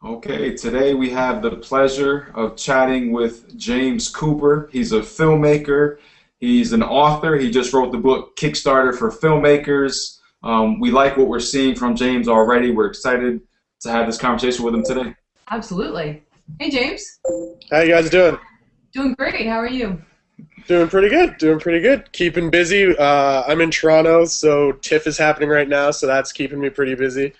Okay, today we have the pleasure of chatting with James Cooper. He's a filmmaker, he's an author. He just wrote the book Kickstarter for Filmmakers. We like what we're seeing from James already. We're excited to have this conversation with him today. Absolutely. Hey, James. How you guys doing? Doing great. How are you? Doing pretty good. Doing pretty good. Keeping busy. I'm in Toronto, so TIFF is happening right now, so that's keeping me pretty busy.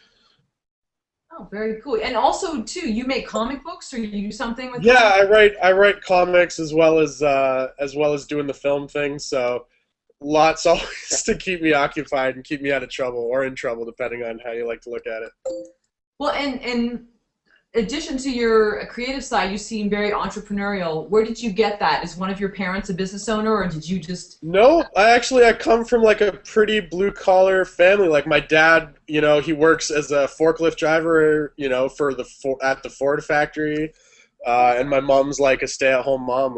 Oh, very cool. And also, too, you make comic books, or you do something with Yeah, comic I write comics as well as doing the film thing. So lots always to keep me occupied and keep me out of trouble or in trouble, depending on how you like to look at it. Well, and in addition to your creative side, you seem very entrepreneurial. Where did you get that? Is one of your parents a business owner, or did you just... No, I come from like a pretty blue collar family. Like my dad, he works as a forklift driver, at the Ford factory, and my mom's like a stay at home mom.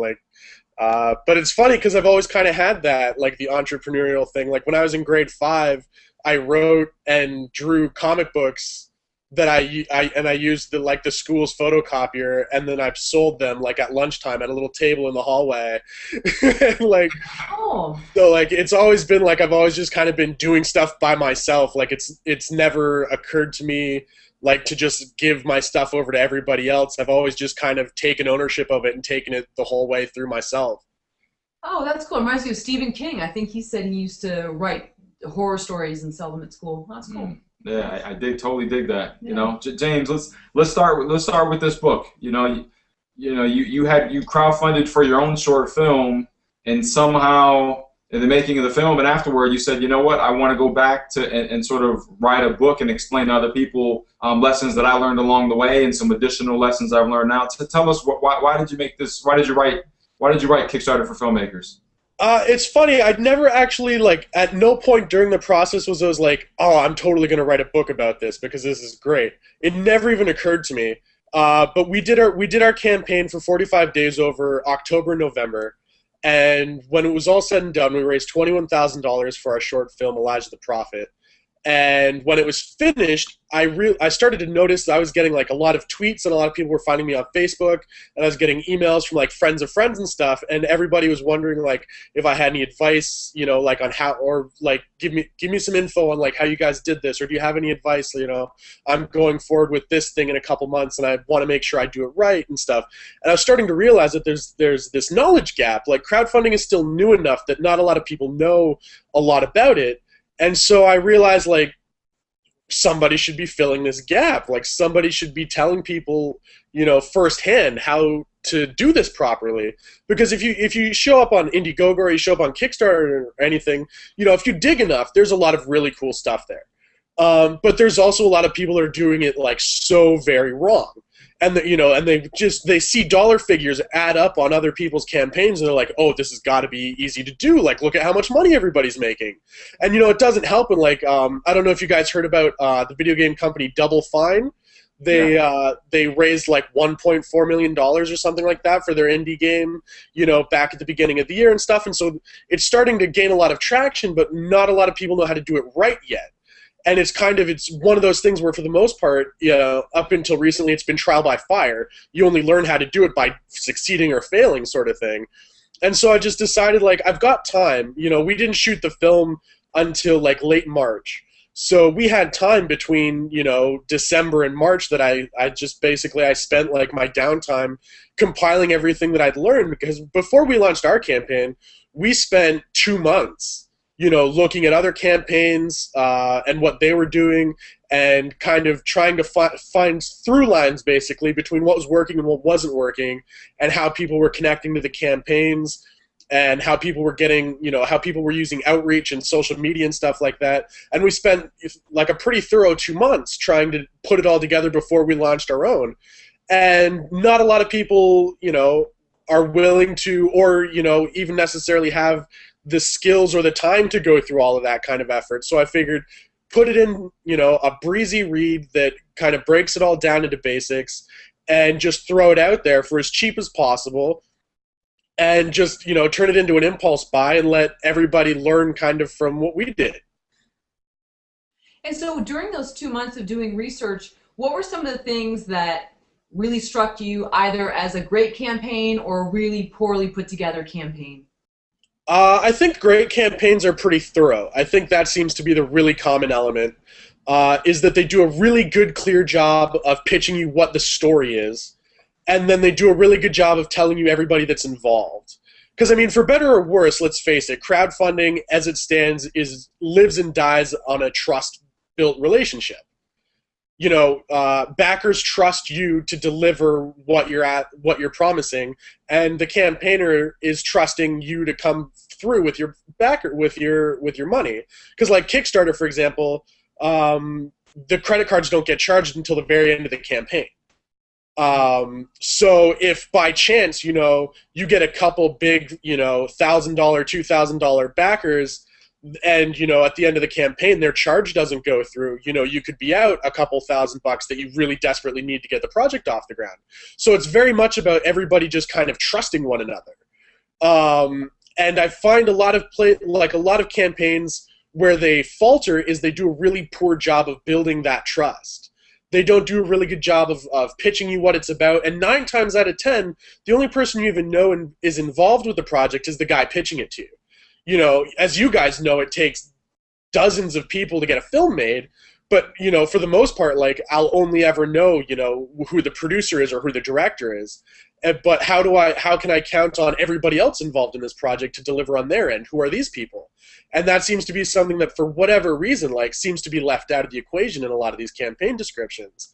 But it's funny because I've always kind of had that, like the entrepreneurial thing. Like when I was in grade 5, I wrote and drew comic books that I used the school's photocopier, and then I've sold them like at lunchtime at a little table in the hallway. And, Oh, it's always been like I've always just kind of been doing stuff by myself. Like it's never occurred to me like to just give my stuff over to everybody else. I've always just kind of taken ownership of it and taken it the whole way through myself. oh, that's cool. It reminds me of Stephen King. I think he said he used to write horror stories and sell them at school. That's cool. Yeah, I totally dig that. Yeah. James, let's start with this book. You crowdfunded for your own short film, and somehow in the making of the film and afterward, you said, you know what, I want to go back to and sort of write a book and explain to other people lessons that I learned along the way and some additional lessons I've learned now. To tell us why did you make this? Why did you write Kickstarter for Filmmakers? It's funny. I'd never actually at no point during the process was I was like, oh, I'm totally gonna write a book about this because this is great. It never even occurred to me. But we did our campaign for 45 days over October, November, and when it was all said and done, we raised $21,000 for our short film Elijah the Prophet. And when it was finished, I started to notice that I was getting like a lot of tweets, and a lot of people were finding me on Facebook, and I was getting emails from like friends of friends and stuff, and everybody was wondering like if I had any advice, like on how, or like give me some info on like how you guys did this, or do you have any advice? I'm going forward with this thing in a couple months, and I want to make sure I do it right and stuff. And I was starting to realize that there's this knowledge gap. Like crowdfunding is still new enough that not a lot of people know a lot about it. And so I realized, like, somebody should be filling this gap. Like, somebody should be telling people, firsthand how to do this properly. Because if you show up on Indiegogo or you show up on Kickstarter or anything, if you dig enough, there's a lot of really cool stuff there. But there's also a lot of people that are doing it, like, so very wrong. And they see dollar figures add up on other people's campaigns, and they're like, oh, this has got to be easy to do. Like, look at how much money everybody's making. And it doesn't help. And I don't know if you guys heard about the video game company Double Fine. They raised like $1.4 million or something like that for their indie game, back at the beginning of the year and stuff. And so it's starting to gain a lot of traction, but not a lot of people know how to do it right yet. And it's one of those things where, for the most part, up until recently, it's been trial by fire. You only learn how to do it by succeeding or failing, sort of thing. And so I just decided, like, I've got time. We didn't shoot the film until like late March, so we had time between December and March that I spent like my downtime compiling everything that I'd learned, because before we launched our campaign, we spent 2 months looking at other campaigns and what they were doing, and kind of trying to find through lines, basically, between what was working and what wasn't working, and how people were connecting to the campaigns, and how people were how people were using outreach and social media and stuff like that. And we spent like a pretty thorough 2 months trying to put it all together before we launched our own. And not a lot of people, are willing to, or, even necessarily have the skills or the time to go through all of that kind of effort. So I figured, put it in, a breezy read that kind of breaks it all down into basics, and just throw it out there for as cheap as possible, and just, turn it into an impulse buy and let everybody learn kind of from what we did. And so during those 2 months of doing research, What were some of the things that really struck you either as a great campaign or a really poorly put together campaign? I think great campaigns are pretty thorough. I think that seems to be the really common element, is that they do a really good, clear job of pitching you what the story is, and then they do a really good job of telling you everybody that's involved. Because, I mean, for better or worse, let's face it, crowdfunding, as it stands, lives and dies on a trust-built relationship. You know, backers trust you to deliver what you're promising, and the campaigner is trusting you to come through with your money. Because, like Kickstarter, for example, the credit cards don't get charged until the very end of the campaign. So if by chance, you know, you get a couple big, you know, $1,000, $2,000 backers, and, you know, at the end of the campaign, their charge doesn't go through, you know, you could be out a couple $1,000 that you really desperately need to get the project off the ground. So it's very much about everybody just kind of trusting one another. And I find a lot of campaigns where they falter is they do a really poor job of building that trust. They don't do a really good job of pitching you what it's about, and 9 times out of 10, the only person you even know and is involved with the project is the guy pitching it to you. You know, as you guys know, it takes dozens of people to get a film made, but, you know, for the most part, like, I'll only ever know, you know, who the producer is or who the director is. But how can I count on everybody else involved in this project to deliver on their end? Who are these people? And that seems to be something that, for whatever reason, like, seems to be left out of the equation in a lot of these campaign descriptions.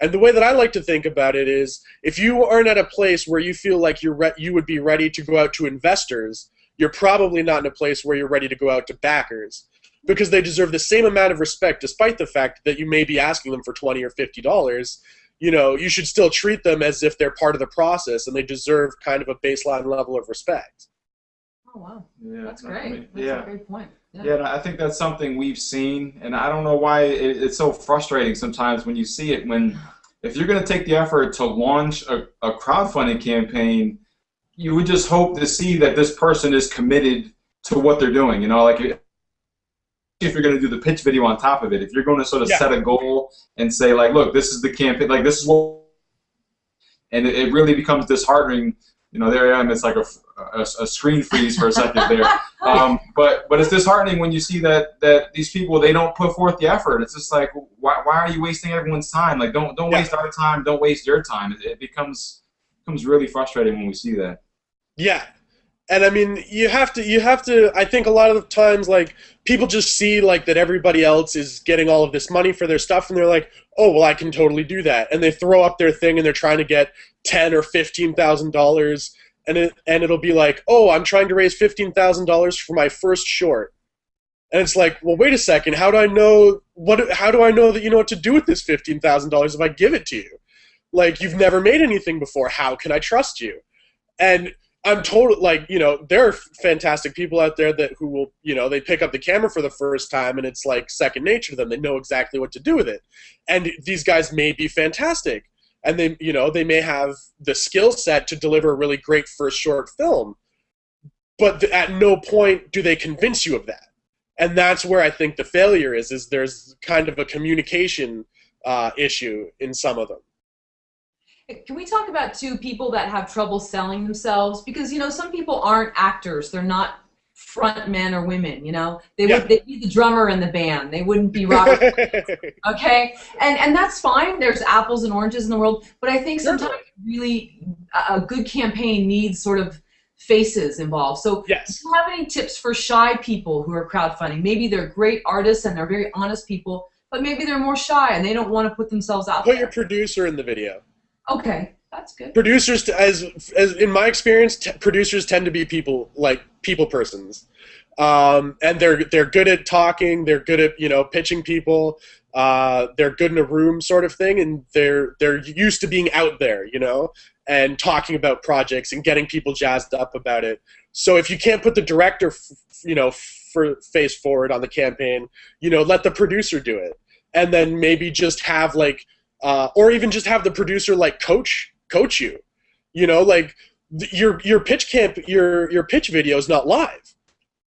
And the way that I like to think about it is, if you aren't at a place where you feel like you would be ready to go out to investors, you're probably not in a place where you're ready to go out to backers, because they deserve the same amount of respect, despite the fact that you may be asking them for $20 or $50. You know, you should still treat them as if they're part of the process, and they deserve kind of a baseline level of respect. Oh, wow. Yeah, that's great. I mean, That's a great point. Yeah, and I think that's something we've seen, and I don't know why it's so frustrating sometimes when you see it. If you're going to take the effort to launch a crowdfunding campaign, you would just hope to see that this person is committed to what they're doing. You know, like, if you're going to do the pitch video on top of it, if you're going to sort of set a goal and say, like, look, this is the campaign, like, this is what, and it really becomes disheartening. You know, there I am. It's like a screen freeze for a second there. But it's disheartening when you see that these people, they don't put forth the effort. It's just like, why are you wasting everyone's time? Like, don't waste our time. Don't waste your time. It becomes really frustrating when we see that. Yeah. And I mean, you have to, I think a lot of the times, like, people just see, like, that everybody else is getting all of this money for their stuff, and they're like, oh, well, I can totally do that. And they throw up their thing, and they're trying to get $10,000 or $15,000, and it'll be like, oh, I'm trying to raise $15,000 for my first short. And it's like, well, wait a second, how do I know that you know what to do with this $15,000 if I give it to you? Like, you've never made anything before. How can I trust you? And I'm totally, like, you know, there are fantastic people out there who will, you know, they pick up the camera for the first time and it's like second nature to them. They know exactly what to do with it. And these guys may be fantastic. And they, you know, they may have the skill set to deliver a really great first short film. But at no point do they convince you of that. And that's where I think the failure is there's kind of a communication issue in some of them. Can we talk about, too, people that have trouble selling themselves? Because, you know, some people aren't actors. They're not front men or women, you know? They'd be the drummer in the band. They wouldn't be Robert. Okay? And that's fine. There's apples and oranges in the world. But I think sometimes really a good campaign needs sort of faces involved. So do you have any tips for shy people who are crowdfunding? Maybe they're great artists and they're very honest people, but maybe they're more shy and they don't want to put themselves out there. Put your producer in the video. Okay, that's good. Producers, as in my experience, producers tend to be people persons, and they're good at talking. They're good at, you know, pitching people. They're good in a room, sort of thing, and they're used to being out there, you know, and talking about projects and getting people jazzed up about it. So if you can't put the director, you know, face forward on the campaign, you know, let the producer do it, and then maybe just have like. Or even just have the producer like coach you, you know, like your pitch video is not live.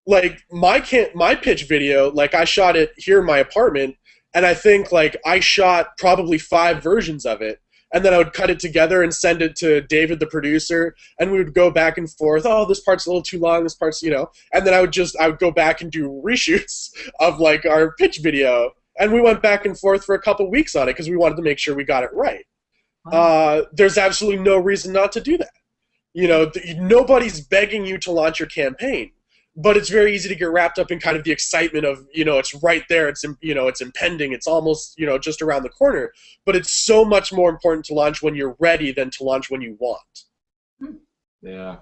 Like my pitch video, like I shot it here in my apartment, and I think like I shot probably 5 versions of it, and then I would cut it together and send it to David, the producer, and we would go back and forth. Oh, this part's a little too long. This part's, and then I would go back and do reshoots of like our pitch video, and we went back and forth for a couple weeks on it because we wanted to make sure we got it right. Wow. There's absolutely no reason not to do that. Nobody's begging you to launch your campaign. But it's very easy to get wrapped up in kind of the excitement of, it's right there, it's impending, it's almost, just around the corner. But it's so much more important to launch when you're ready than to launch when you want. Yeah,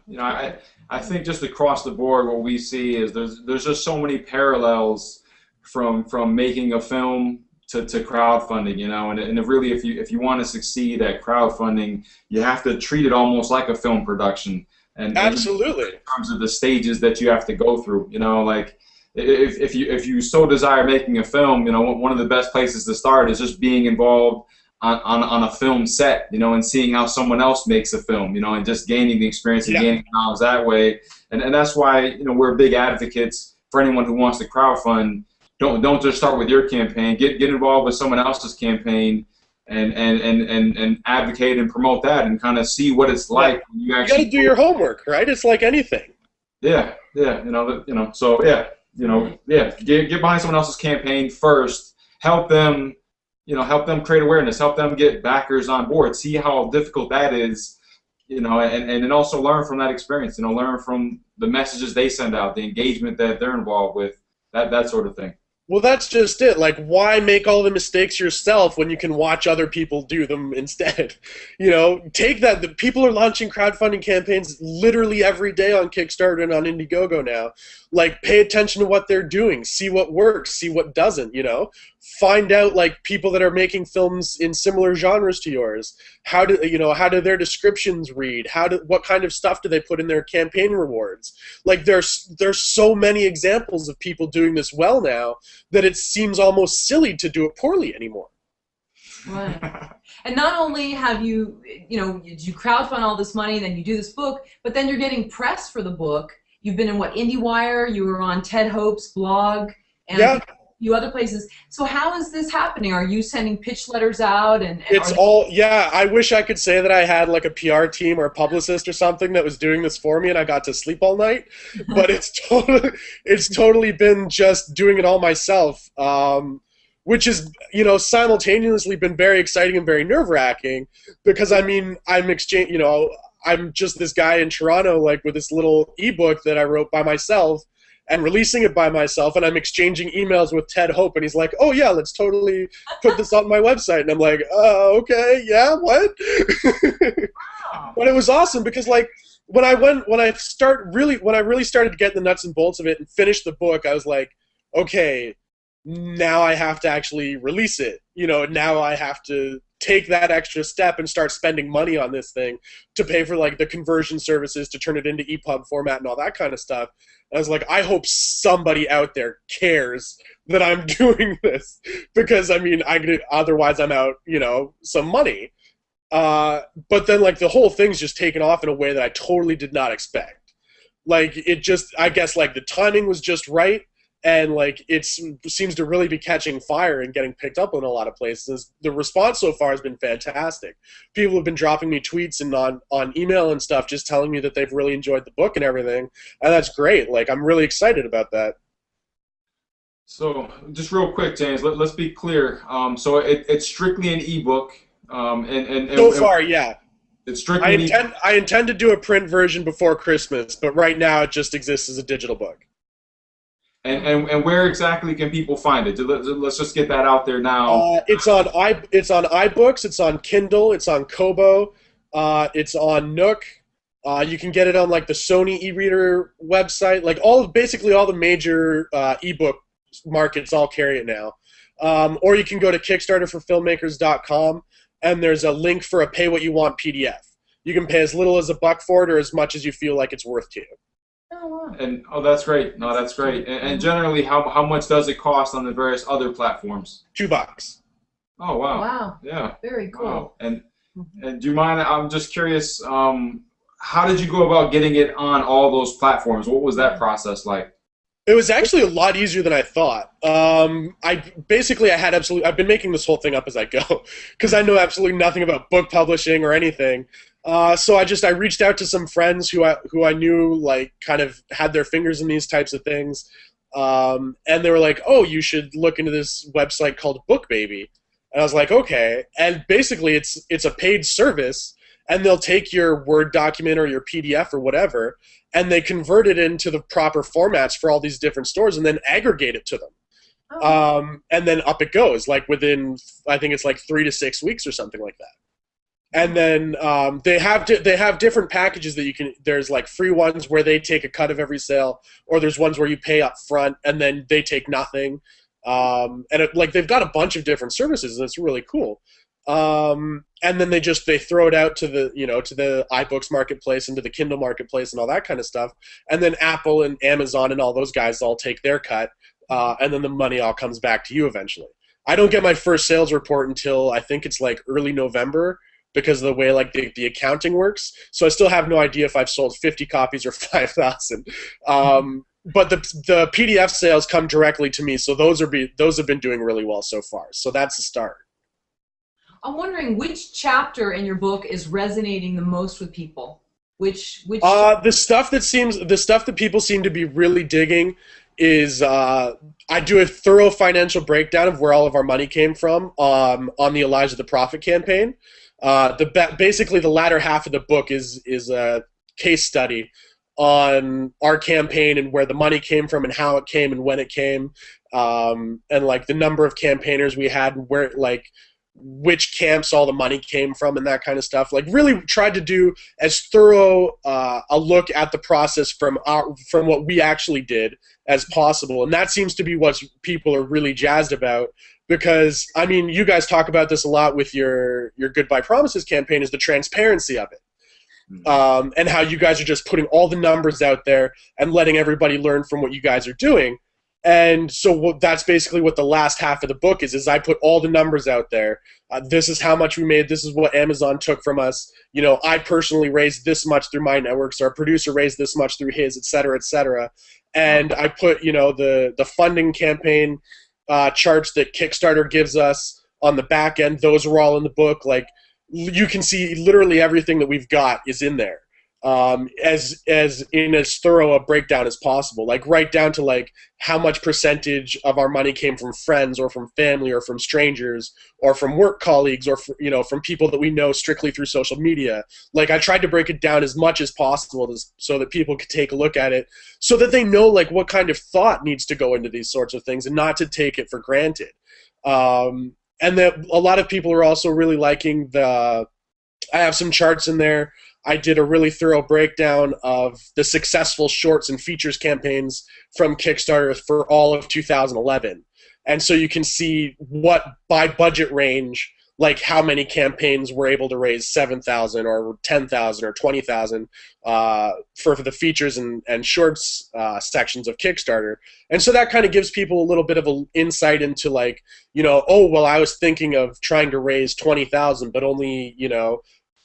I think just across the board, what we see is there's just so many parallels from making a film to crowdfunding, and really, if you want to succeed at crowdfunding, you have to treat it almost like a film production. And absolutely, in terms of the stages that you have to go through, like if you so desire making a film, one of the best places to start is just being involved on a film set, and seeing how someone else makes a film, and just gaining the experience and gaining knowledge that way. And that's why we're big advocates for anyone who wants to crowdfund. Don't just start with your campaign. Get involved with someone else's campaign. And advocate and promote that and kind of see what it's like when you actually. You got to do your homework, right? It's like anything. Yeah. So get behind someone else's campaign first. Help them create awareness. Help them get backers on board. See how difficult that is, and then also learn from that experience. Learn from the messages they send out, the engagement that they're involved with, that sort of thing. Well, that's just it. Like, why make all the mistakes yourself when you can watch other people do them instead? Take that. The people are launching crowdfunding campaigns literally every day on Kickstarter and on Indiegogo now. Like, pay attention to what they're doing. See what works. See what doesn't, Find out, like, people that are making films in similar genres to yours. How do their descriptions read? What kind of stuff do they put in their campaign rewards? Like, there's so many examples of people doing this well now that it seems almost silly to do it poorly anymore. Right. And not only have you crowdfund all this money, then you do this book, but then you're getting press for the book. You've been in IndieWire, you were on Ted Hope's blog, and a few other places. So how is this happening? Are you sending pitch letters out? I wish I could say that I had like a PR team or a publicist or something that was doing this for me and I got to sleep all night. But it's totally been just doing it all myself, which is, simultaneously been very exciting and very nerve-wracking because, I'm just this guy in Toronto, like, with this little ebook that I wrote by myself and releasing it by myself, and I'm exchanging emails with Ted Hope, and he's like, oh yeah, let's totally put this on my website. And I'm like, okay, yeah, what? Wow. But it was awesome because, like, when I really started to get the nuts and bolts of it and finish the book, I was like, okay, now I have to actually release it. Now I have to take that extra step and start spending money on this thing to pay for, like, the conversion services to turn it into EPUB format and all that kind of stuff. And I was like, I hope somebody out there cares that I'm doing this because, otherwise I'm out, some money. But then, like, the whole thing's just taken off in a way that I totally did not expect. Like, I guess, like, the timing was just right. And, like, it seems to really be catching fire and getting picked up in a lot of places. The response so far has been fantastic. People have been dropping me tweets and on email and stuff just telling me that they've really enjoyed the book and everything. And that's great. Like, I'm really excited about that. So, just real quick, James, let's be clear. So it's strictly an ebook. So far, yeah. It's strictly I intend to do a print version before Christmas, but right now it just exists as a digital book. And where exactly can people find it? Let's just get that out there now. It's on iBooks, it's on Kindle, it's on Kobo, it's on Nook. You can get it on, like, the Sony e-reader website. Like, basically all the major ebook markets all carry it now. Or you can go to KickstarterForFilmmakers.com, and there's a link for a pay what you want PDF. You can pay as little as $1 for it or as much as you feel like it's worth to you. Oh, wow. And that's great. No, that's great. And generally, how much does it cost on the various other platforms? $2. Oh, wow. Wow. Yeah. Very cool. Wow. And do you mind? I'm just curious. How did you go about getting it on all those platforms? What was that process like? It was actually a lot easier than I thought. I've been making this whole thing up as I go because I know absolutely nothing about book publishing or anything. So I reached out to some friends who I knew like kind of had their fingers in these types of things, and they were like, "Oh, you should look into this website called BookBaby." And I was like, "Okay." And basically, it's a paid service, and they'll take your Word document or your PDF or whatever, and they convert it into the proper formats for all these different stores, and then aggregate it to them. And then up it goes, like within, I think it's like 3 to 6 weeks or something like that. And then they have different packages that you can. There's like free ones where they take a cut of every sale, or there's ones where you pay up front and then they take nothing. Like they've got a bunch of different services, and it's really cool. And then they throw it out to the iBooks marketplace and to the Kindle marketplace and all that kind of stuff. And then Apple and Amazon and all those guys all take their cut, and then the money all comes back to you eventually. I don't get my first sales report until I think it's like early November, because of the way like the accounting works. So I still have no idea if I've sold 50 copies or 5,000. But the PDF sales come directly to me, so those have been doing really well so far. So that's a start. I'm wondering which chapter in your book is resonating the most with people. Which the stuff that people seem to be really digging is I do a thorough financial breakdown of where all of our money came from on the Elijah the Prophet campaign. Basically, the latter half of the book is a case study on our campaign and where the money came from and how it came and when it came, and like the number of campaigners we had and where like which camps all the money came from and that kind of stuff. Like really tried to do as thorough a look at the process from what we actually did as possible, and that seems to be what people are really jazzed about. Because, I mean, you guys talk about this a lot with your Goodbye Promises campaign, is the transparency of it. And how you guys are just putting all the numbers out there and letting everybody learn from what you guys are doing. And so that's basically what the last half of the book is I put all the numbers out there. This is how much we made. This is what Amazon took from us. You know, I personally raised this much through my networks. Our producer raised this much through his, et cetera, et cetera. And I put, the funding campaign charts that Kickstarter gives us on the back end. Those are all in the book. Like, you can see literally everything that we've got is in there, as in as thorough a breakdown as possible. Like right down to like how much percentage of our money came from friends or from family or from strangers or from work colleagues or from people that we know strictly through social media. Like I tried to break it down as much as possible so that people could take a look at it, so that they know like what kind of thought needs to go into these sorts of things and not to take it for granted. And that a lot of people are also really liking I have some charts in there. I did a really thorough breakdown of the successful shorts and features campaigns from Kickstarter for all of 2011. And so you can see what, by budget range, like how many campaigns were able to raise 7,000 or 10,000 or 20,000 for the features and shorts sections of Kickstarter. And so that kind of gives people a little bit of an insight into like, oh, well, I was thinking of trying to raise 20,000, but only,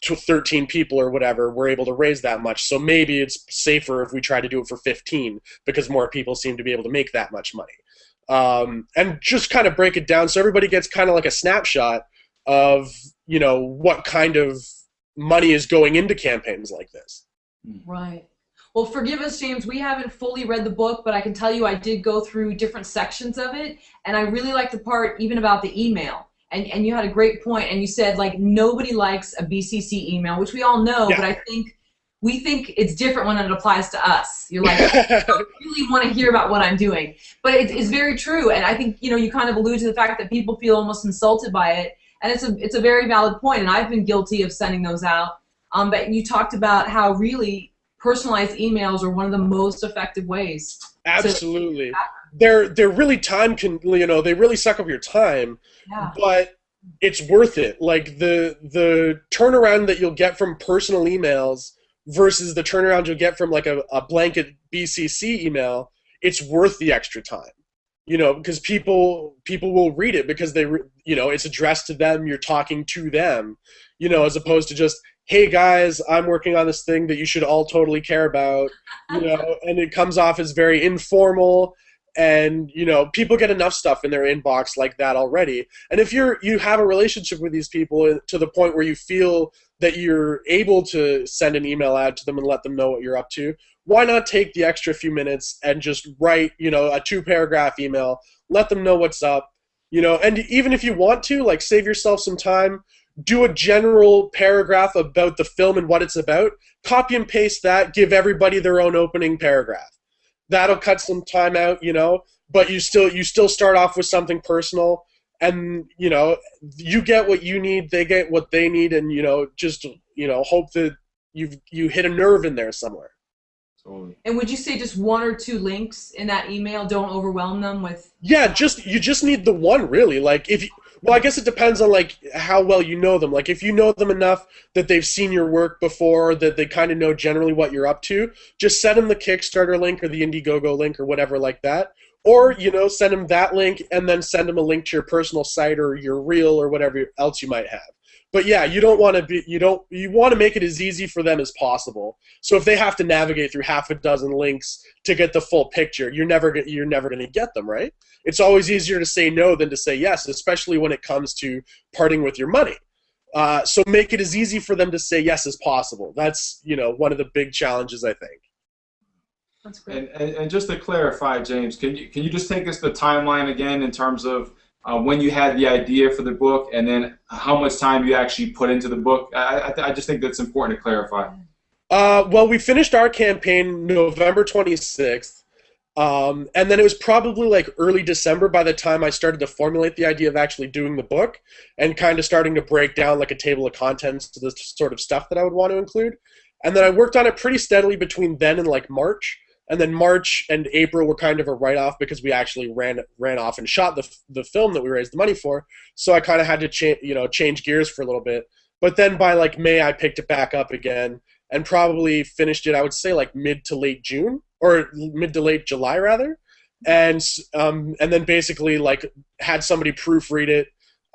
13 people or whatever were able to raise that much. So maybe it's safer if we try to do it for 15 because more people seem to be able to make that much money. And just kind of break it down so everybody gets kind of like a snapshot of, what kind of money is going into campaigns like this. Right. Well, forgive us, James, we haven't fully read the book, but I can tell you I did go through different sections of it, and I really like the part even about the email. And you had a great point, and you said, like, nobody likes a BCC email, which we all know, yeah. But we think it's different when it applies to us. You're like, I don't really want to hear about what I'm doing. But it's very true, and I think, you kind of allude to the fact that people feel almost insulted by it, and it's a very valid point, and I've been guilty of sending those out. But you talked about how really personalized emails are one of the most effective ways. Absolutely. They're really they really suck up your time, yeah. But it's worth it. Like the turnaround that you'll get from personal emails versus the turnaround you'll get from like a blanket BCC email, it's worth the extra time. Because people will read it because it's addressed to them, you're talking to them, as opposed to just hey guys, I'm working on this thing that you should all totally care about, and it comes off as very informal. And people get enough stuff in their inbox like that already. And if you have a relationship with these people to the point where you feel that you're able to send an email out to them and let them know what you're up to, why not take the extra few minutes and just write a 2-paragraph email, let them know what's up, and even if you want to, like, save yourself some time, do a general paragraph about the film and what it's about, copy and paste that, give everybody their own opening paragraph. That'll cut some time out, but you still start off with something personal, and you get what you need, they get what they need, and just hope that you hit a nerve in there somewhere. Totally. And would you say just 1 or 2 links in that email? Don't overwhelm them with. Yeah, you just need the one, really. Like, well, I guess it depends on like how well you know them. Like, if you know them enough that they've seen your work before, that they kind of know generally what you're up to, just send them the Kickstarter link or the Indiegogo link or whatever like that. Or, send them that link and then send them a link to your personal site or your reel or whatever else you might have. But yeah, you want to make it as easy for them as possible. So if they have to navigate through half a dozen links to get the full picture, you're never going to get them, right? It's always easier to say no than to say yes, especially when it comes to parting with your money. So make it as easy for them to say yes as possible. That's one of the big challenges, I think. That's great. And just to clarify, James, can you just take us the timeline again in terms of when you had the idea for the book, and then how much time you actually put into the book? I just think that's important to clarify. Well, we finished our campaign November 26th, and then it was probably like early December by the time I started to formulate the idea of actually doing the book and kind of starting to break down like a table of contents to the sort of stuff that I would want to include. And then I worked on it pretty steadily between then and like March. And then March and April were kind of a write-off because we actually ran off and shot the film that we raised the money for. So I kind of had to change gears for a little bit. But then by like May, I picked it back up again and probably finished it, I would say, like mid to late June, or mid to late July rather. And then basically like had somebody proofread it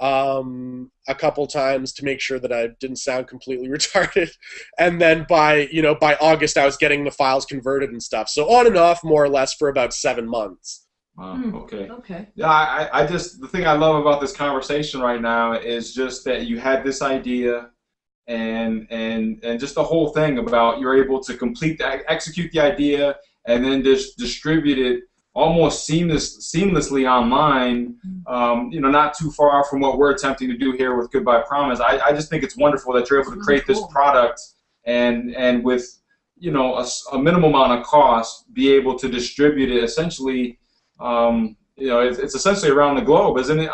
a couple times to make sure that I didn't sound completely retarded, and then by August I was getting the files converted and stuff. So on and off, more or less, for about 7 months. Wow. Okay. Okay. Yeah, I just, the thing I love about this conversation right now is just that you had this idea, and just the whole thing about you're able to execute the idea and then just distribute it almost seamlessly online, not too far from what we're attempting to do here with Goodbye Promise. I just think it's wonderful that you're able to create this product and with a minimal amount of cost be able to distribute it essentially. It's essentially around the globe, isn't it?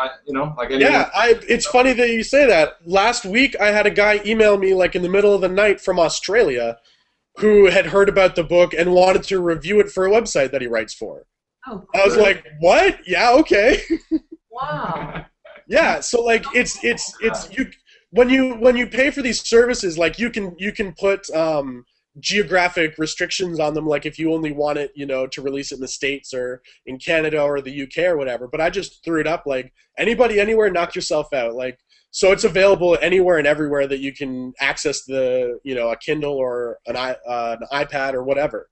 Yeah, it's funny that you say that. Last week I had a guy email me like in the middle of the night from Australia who had heard about the book and wanted to review it for a website that he writes for. Oh, cool. I was like, what? Yeah, okay. Wow. Yeah, so like it's you when you pay for these services, like you can put geographic restrictions on them, like if you only want it, to release it in the States or in Canada or the UK or whatever. But I just threw it up like anybody, anywhere, knock yourself out. Like, so it's available anywhere and everywhere that you can access the a Kindle or an iPad or whatever.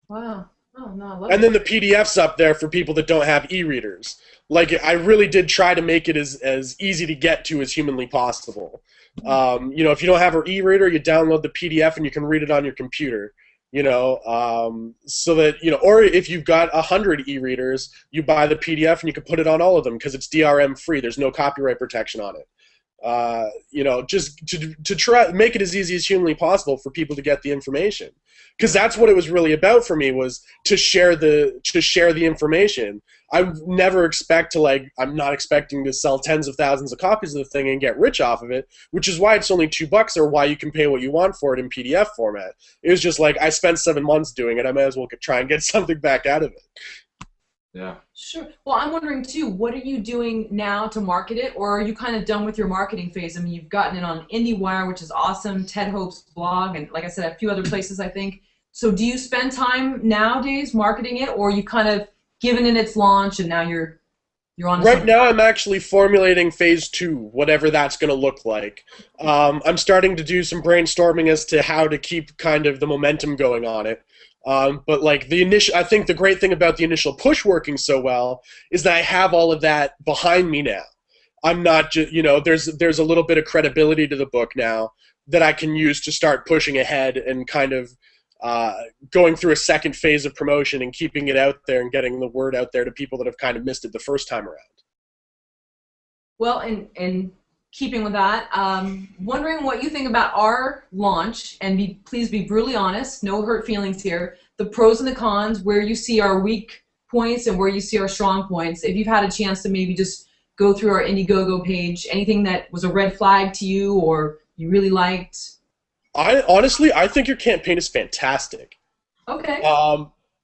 Wow. Oh, no, I love and then the PDF's up there for people that don't have e-readers. Like, I really did try to make it as easy to get to as humanly possible. If you don't have an e-reader, you download the PDF and you can read it on your computer. So that, or if you've got 100 e-readers, you buy the PDF and you can put it on all of them because it's DRM free. There's no copyright protection on it. Just to try make it as easy as humanly possible for people to get the information, because that's what it was really about for me, was to share the information. I never expect to I'm not expecting to sell tens of thousands of copies of the thing and get rich off of it, which is why it's only $2 or why you can pay what you want for it in PDF format. It was just like, I spent 7 months doing it, I might as well try and get something back out of it. Yeah. Sure. Well, I'm wondering too, what are you doing now to market it, or are you kind of done with your marketing phase? I mean, you've gotten it on IndieWire, which is awesome, Ted Hope's blog, and like I said, a few other places, I think. So do you spend time nowadays marketing it, or are you kind of given it its launch and now you're You're on Right now, I'm actually formulating phase 2, whatever that's going to look like. I'm starting to do some brainstorming as to how to keep kind of the momentum going on it. But like I think the great thing about the initial push working so well is that I have all of that behind me now. I'm not just, there's a little bit of credibility to the book now that I can use to start pushing ahead and kind of going through a second phase of promotion and keeping it out there and getting the word out there to people that have kind of missed it the first time around. Well, and keeping with that, wondering what you think about our launch, and please be brutally honest, no hurt feelings here, the pros and the cons, where you see our weak points and where you see our strong points. If you've had a chance to maybe just go through our Indiegogo page, anything that was a red flag to you or you really liked? Honestly, I think your campaign is fantastic. Okay.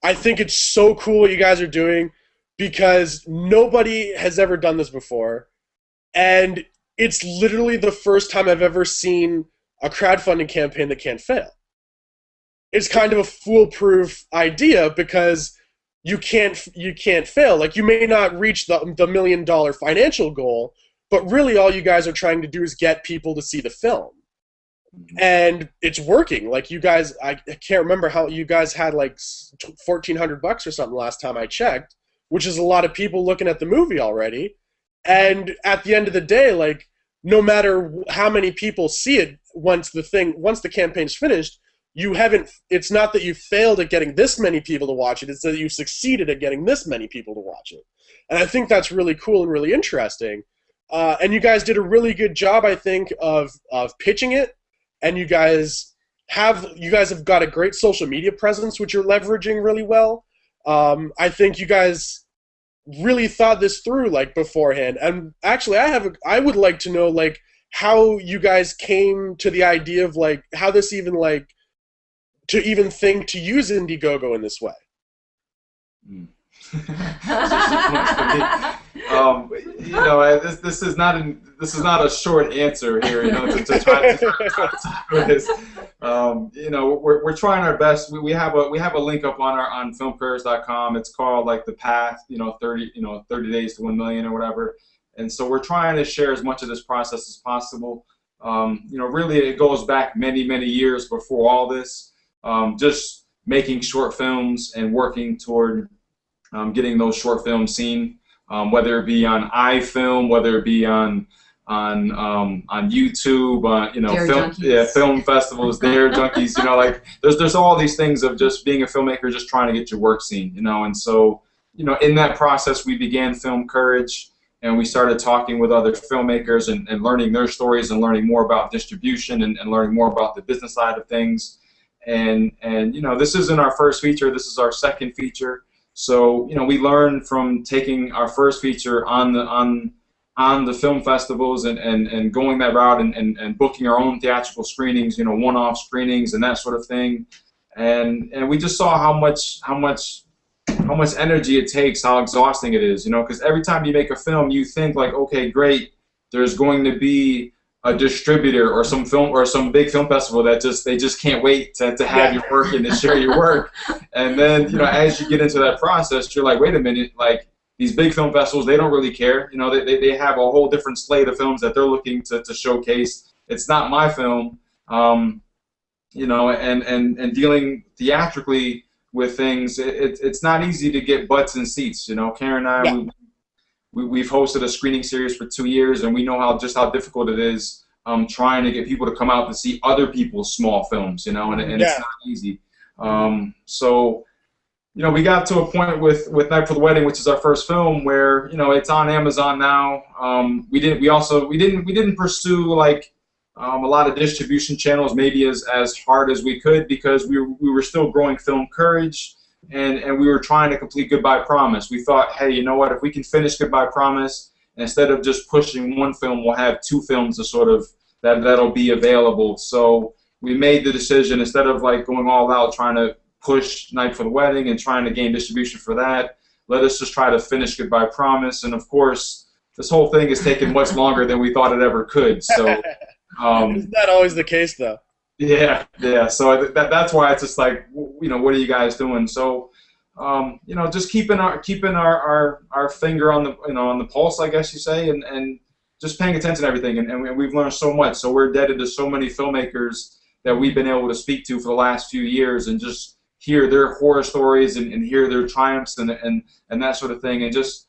I think it's so cool what you guys are doing because nobody has ever done this before. And it's literally the first time I've ever seen a crowdfunding campaign that can't fail. It's kind of a foolproof idea because you can't fail. Like, you may not reach the $1 million financial goal, but really all you guys are trying to do is get people to see the film. And it's working. Like, you guys, I can't remember how you guys had like $1,400 or something last time I checked, which is a lot of people looking at the movie already. And at the end of the day, like, no matter how many people see it, once the campaign's finished, it's not that you failed at getting this many people to watch it, it's that you succeeded at getting this many people to watch it. And I think that's really cool and really interesting. And you guys did a really good job, I think, of pitching it. And you guys have got a great social media presence, which you're leveraging really well. I think you guys really thought this through, like, beforehand. And actually, I would like to know, like, how you guys came to the idea of, like, how this even, like, to even think to use Indiegogo in this way. This is not a short answer here. To try to talk with this. We're trying our best. We have a link up on FILMMAKERS.com. It's called like the path. 30 days to 1 million or whatever. And so we're trying to share as much of this process as possible. Really it goes back many years before all this. Just making short films and working toward getting those short films seen, whether it be on iFilm, whether it be on YouTube, film festivals, Dare Junkies, like there's all these things of just being a filmmaker, just trying to get your work seen, and so in that process we began Film Courage, and we started talking with other filmmakers and learning their stories and learning more about distribution and learning more about the business side of things, and this isn't our first feature, this is our second feature. So we learned from taking our first feature on the film festivals and going that route and booking our own theatrical screenings, one-off screenings and that sort of thing, and we just saw how much energy it takes, how exhausting it is, because every time you make a film, you think like, okay, great, there's going to be a distributor or some big film festival that they just can't wait to have your work and to share your work. And then as you get into that process, you're like, wait a minute, like these big film festivals, they don't really care. They have a whole different slate of films that they're looking to showcase. It's not my film. And dealing theatrically with things, it's not easy to get butts in seats. Karen and I, yeah. We've hosted a screening series for 2 years, and we know how difficult it is trying to get people to come out to see other people's small films, and it's not easy. So, we got to a point with Night for the Wedding, which is our first film, where it's on Amazon now. We didn't pursue like a lot of distribution channels, maybe as hard as we could, because we were still growing Film Courage. And we were trying to complete Goodbye Promise. We thought, hey, you know what? If we can finish Goodbye Promise, instead of just pushing one film, we'll have 2 films to sort of that'll be available. So we made the decision, instead of like going all out trying to push Night for the Wedding and trying to gain distribution for that, let us just try to finish Goodbye Promise. And of course, this whole thing has taken much longer than we thought it ever could. So isn't that always the case, though? Yeah. So that's why it's just like, what are you guys doing? So just keeping our finger on the on the pulse, I guess you say, and just paying attention to everything. And we've learned so much. So we're indebted to so many filmmakers that we've been able to speak to for the last few years and just hear their horror stories and hear their triumphs and that sort of thing, and just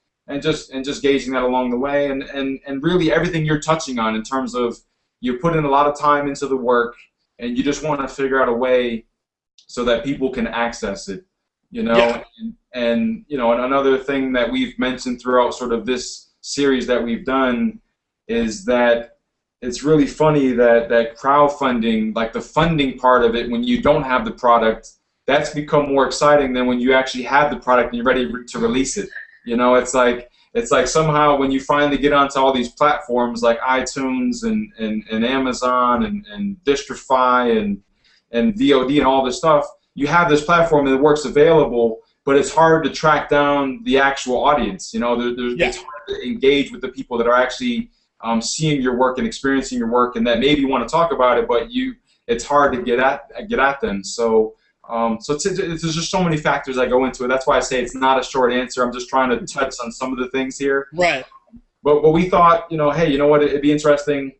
gauging that along the way, and really everything you're touching on in terms of you put in a lot of time into the work and you just want to figure out a way so that people can access it, Yeah. and another thing that we've mentioned throughout sort of this series that we've done is that it's really funny that crowdfunding, like the funding part of it, when you don't have the product, that's become more exciting than when you actually have the product and you're ready to release it. It's like somehow when you finally get onto all these platforms like iTunes and Amazon and Distrify and VOD and all this stuff, you have this platform and the work's available, but it's hard to track down the actual audience. It's hard to engage with the people that are actually seeing your work and experiencing your work, and that maybe want to talk about it, but it's hard to get at them. So there's just so many factors that go into it. That's why I say it's not a short answer. I'm just trying to touch on some of the things here. Right. But we thought, hey, you know what? It'd be interesting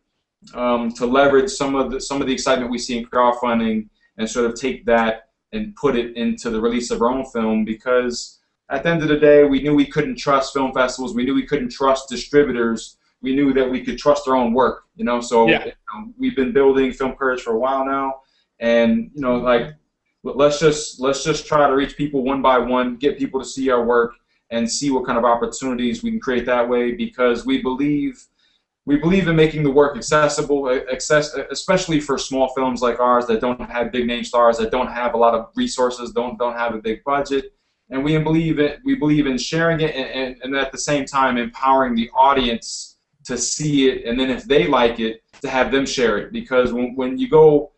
to leverage some of the excitement we see in crowdfunding and sort of take that and put it into the release of our own film, because at the end of the day, we knew we couldn't trust film festivals. We knew we couldn't trust distributors. We knew that we could trust our own work. So we've been building FILMMAKERS for a while now, and let's just try to reach people one by one, get people to see our work, and see what kind of opportunities we can create that way, because we believe in making the work accessible, especially for small films like ours that don't have big name stars, that don't have a lot of resources, don't have a big budget, and we believe in sharing it and at the same time empowering the audience to see it, and then if they like it, to have them share it. Because when you go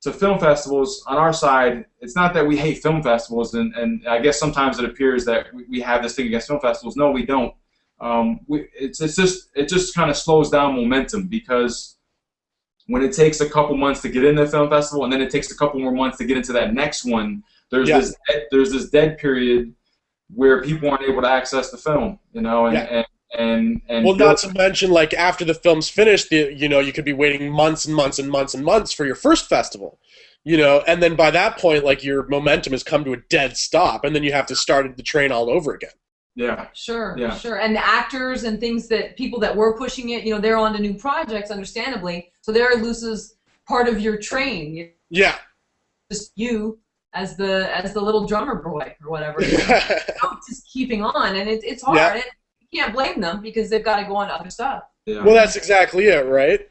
to film festivals, on our side, it's not that we hate film festivals, and I guess sometimes it appears that we have this thing against film festivals. No, we don't. It just kind of slows down momentum, because when it takes a couple months to get into the film festival, and then it takes a couple more months to get into that next one, there's this dead period where people aren't able to access the film, and well, not to mention, like, after the film's finished, you could be waiting months and months and months and months for your first festival, and then by that point, like, your momentum has come to a dead stop, and then you have to start the train all over again. Yeah. Sure. Yeah. Sure. And the actors and things that people that were pushing it, they're on to new projects, understandably, so there loses part of your train. Yeah. Just you as the little drummer boy or whatever. Just keeping on, and it's hard. Yeah. You can't blame them because they've got to go on to other stuff. Yeah. Well, that's exactly it, right?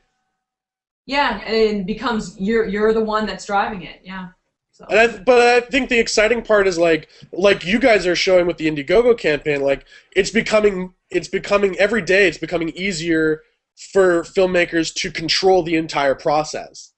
Yeah, and it becomes you're the one that's driving it. Yeah. So. But I think the exciting part is like you guys are showing with the Indiegogo campaign, like it's becoming every day. It's becoming easier for filmmakers to control the entire process.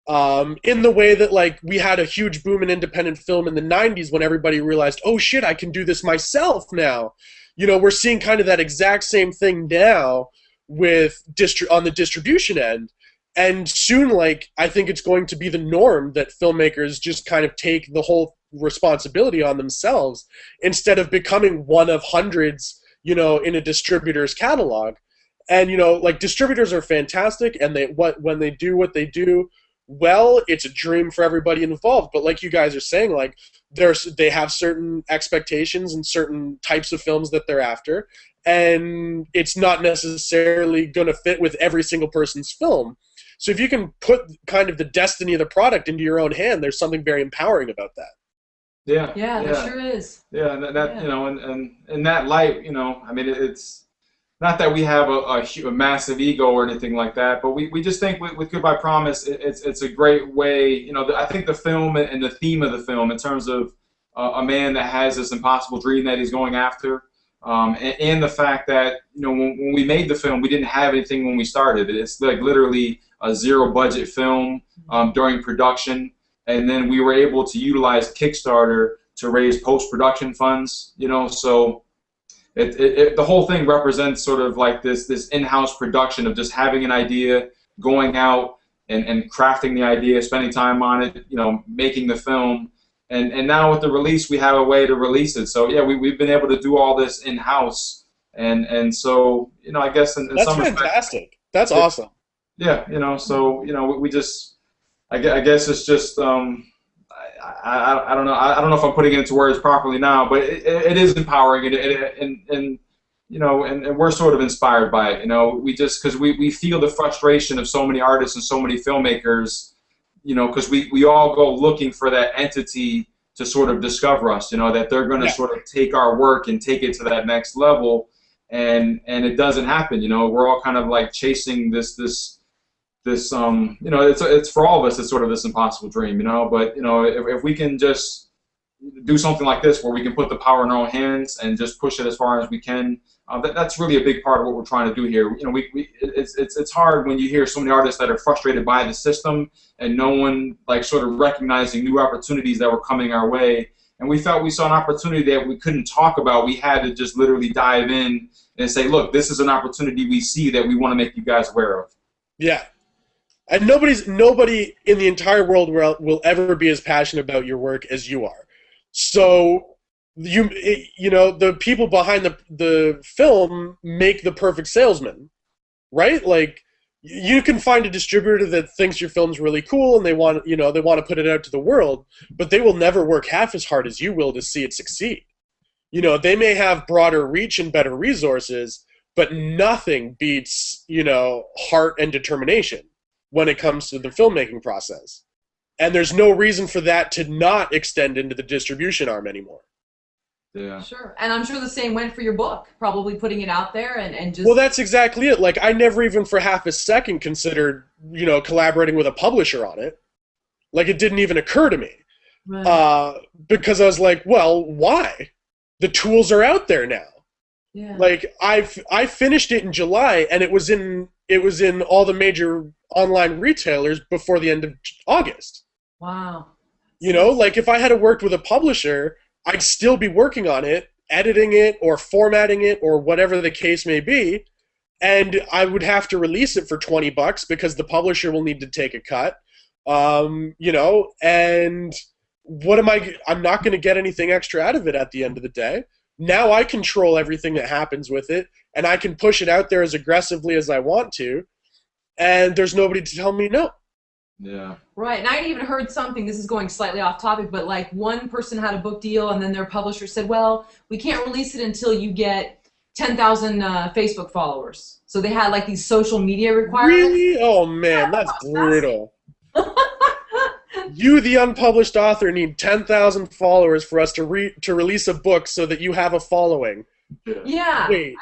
In the way that, like, we had a huge boom in independent film in the 90s when everybody realized, oh shit, I can do this myself now. We're seeing kind of that exact same thing now with on the distribution end. And soon, like, I think it's going to be the norm that filmmakers just kind of take the whole responsibility on themselves instead of becoming one of hundreds, in a distributor's catalog. And, like, distributors are fantastic, and when they do what they do, well, it's a dream for everybody involved. But like you guys are saying, like, they have certain expectations and certain types of films that they're after, and it's not necessarily going to fit with every single person's film. So if you can put kind of the destiny of the product into your own hand, there's something very empowering about that. Yeah. Yeah, there sure is. Yeah, and that and in that light, I mean, it's not that we have a massive ego or anything like that, but we just think with Goodbye Promise, it's a great way. I think the film and the theme of the film, in terms of a man that has this impossible dream that he's going after, and the fact that when we made the film, we didn't have anything when we started. It's like literally a zero budget film during production, and then we were able to utilize Kickstarter to raise post-production funds. So. The whole thing represents sort of like this in-house production of just having an idea, going out and crafting the idea, spending time on it, making the film, and now with the release, we have a way to release it. So yeah, we've been able to do all this in house, and so I guess in That's some fantastic. respect, That's awesome. yeah, so we just I guess it's just I don't know. I don't know if I'm putting it into words properly now, but it is empowering, and and we're sort of inspired by it. We just because we feel the frustration of so many artists and so many filmmakers, because we all go looking for that entity to sort of discover us, that they're going to sort of take our work and take it to that next level, and it doesn't happen. We're all kind of like chasing this it's for all of us, it's sort of this impossible dream, but if we can just do something like this where we can put the power in our own hands and just push it as far as we can, that's really a big part of what we're trying to do here. It's hard when you hear so many artists that are frustrated by the system and no one like sort of recognizing new opportunities that were coming our way, and we felt we saw an opportunity that we couldn't talk about. We had to just literally dive in and say, look, this is an opportunity we see that we want to make you guys aware of. Yeah. And nobody in the entire world will ever be as passionate about your work as you are. So the people behind the film make the perfect salesman, right? Like you can find a distributor that thinks your film's really cool and they want to put it out to the world, but they will never work half as hard as you will to see it succeed. They may have broader reach and better resources, but nothing beats heart and determination when it comes to the filmmaking process. And there's no reason for that to not extend into the distribution arm anymore. Yeah. Sure. And I'm sure the same went for your book, probably putting it out there and just... Well, that's exactly it. Like, I never even for half a second considered, collaborating with a publisher on it. Like, it didn't even occur to me. Right. Because I was like, well, why? The tools are out there now. Yeah. Like, I finished it in July, and it was in all the major online retailers before the end of August. Wow. Like if I had worked with a publisher, I'd still be working on it, editing it or formatting it or whatever the case may be, and I would have to release it for $20 because the publisher will need to take a cut. And what I'm not going to get anything extra out of it at the end of the day. Now I control everything that happens with it, and I can push it out there as aggressively as I want to, and there's nobody to tell me no. Yeah. Right, and I even heard something, this is going slightly off topic, but like one person had a book deal and then their publisher said, well, we can't release it until you get 10,000 Facebook followers. So they had like these social media requirements. Really? Oh man, that's brutal. You, the unpublished author, need 10,000 followers for us to release a book so that you have a following. Yeah. Wait.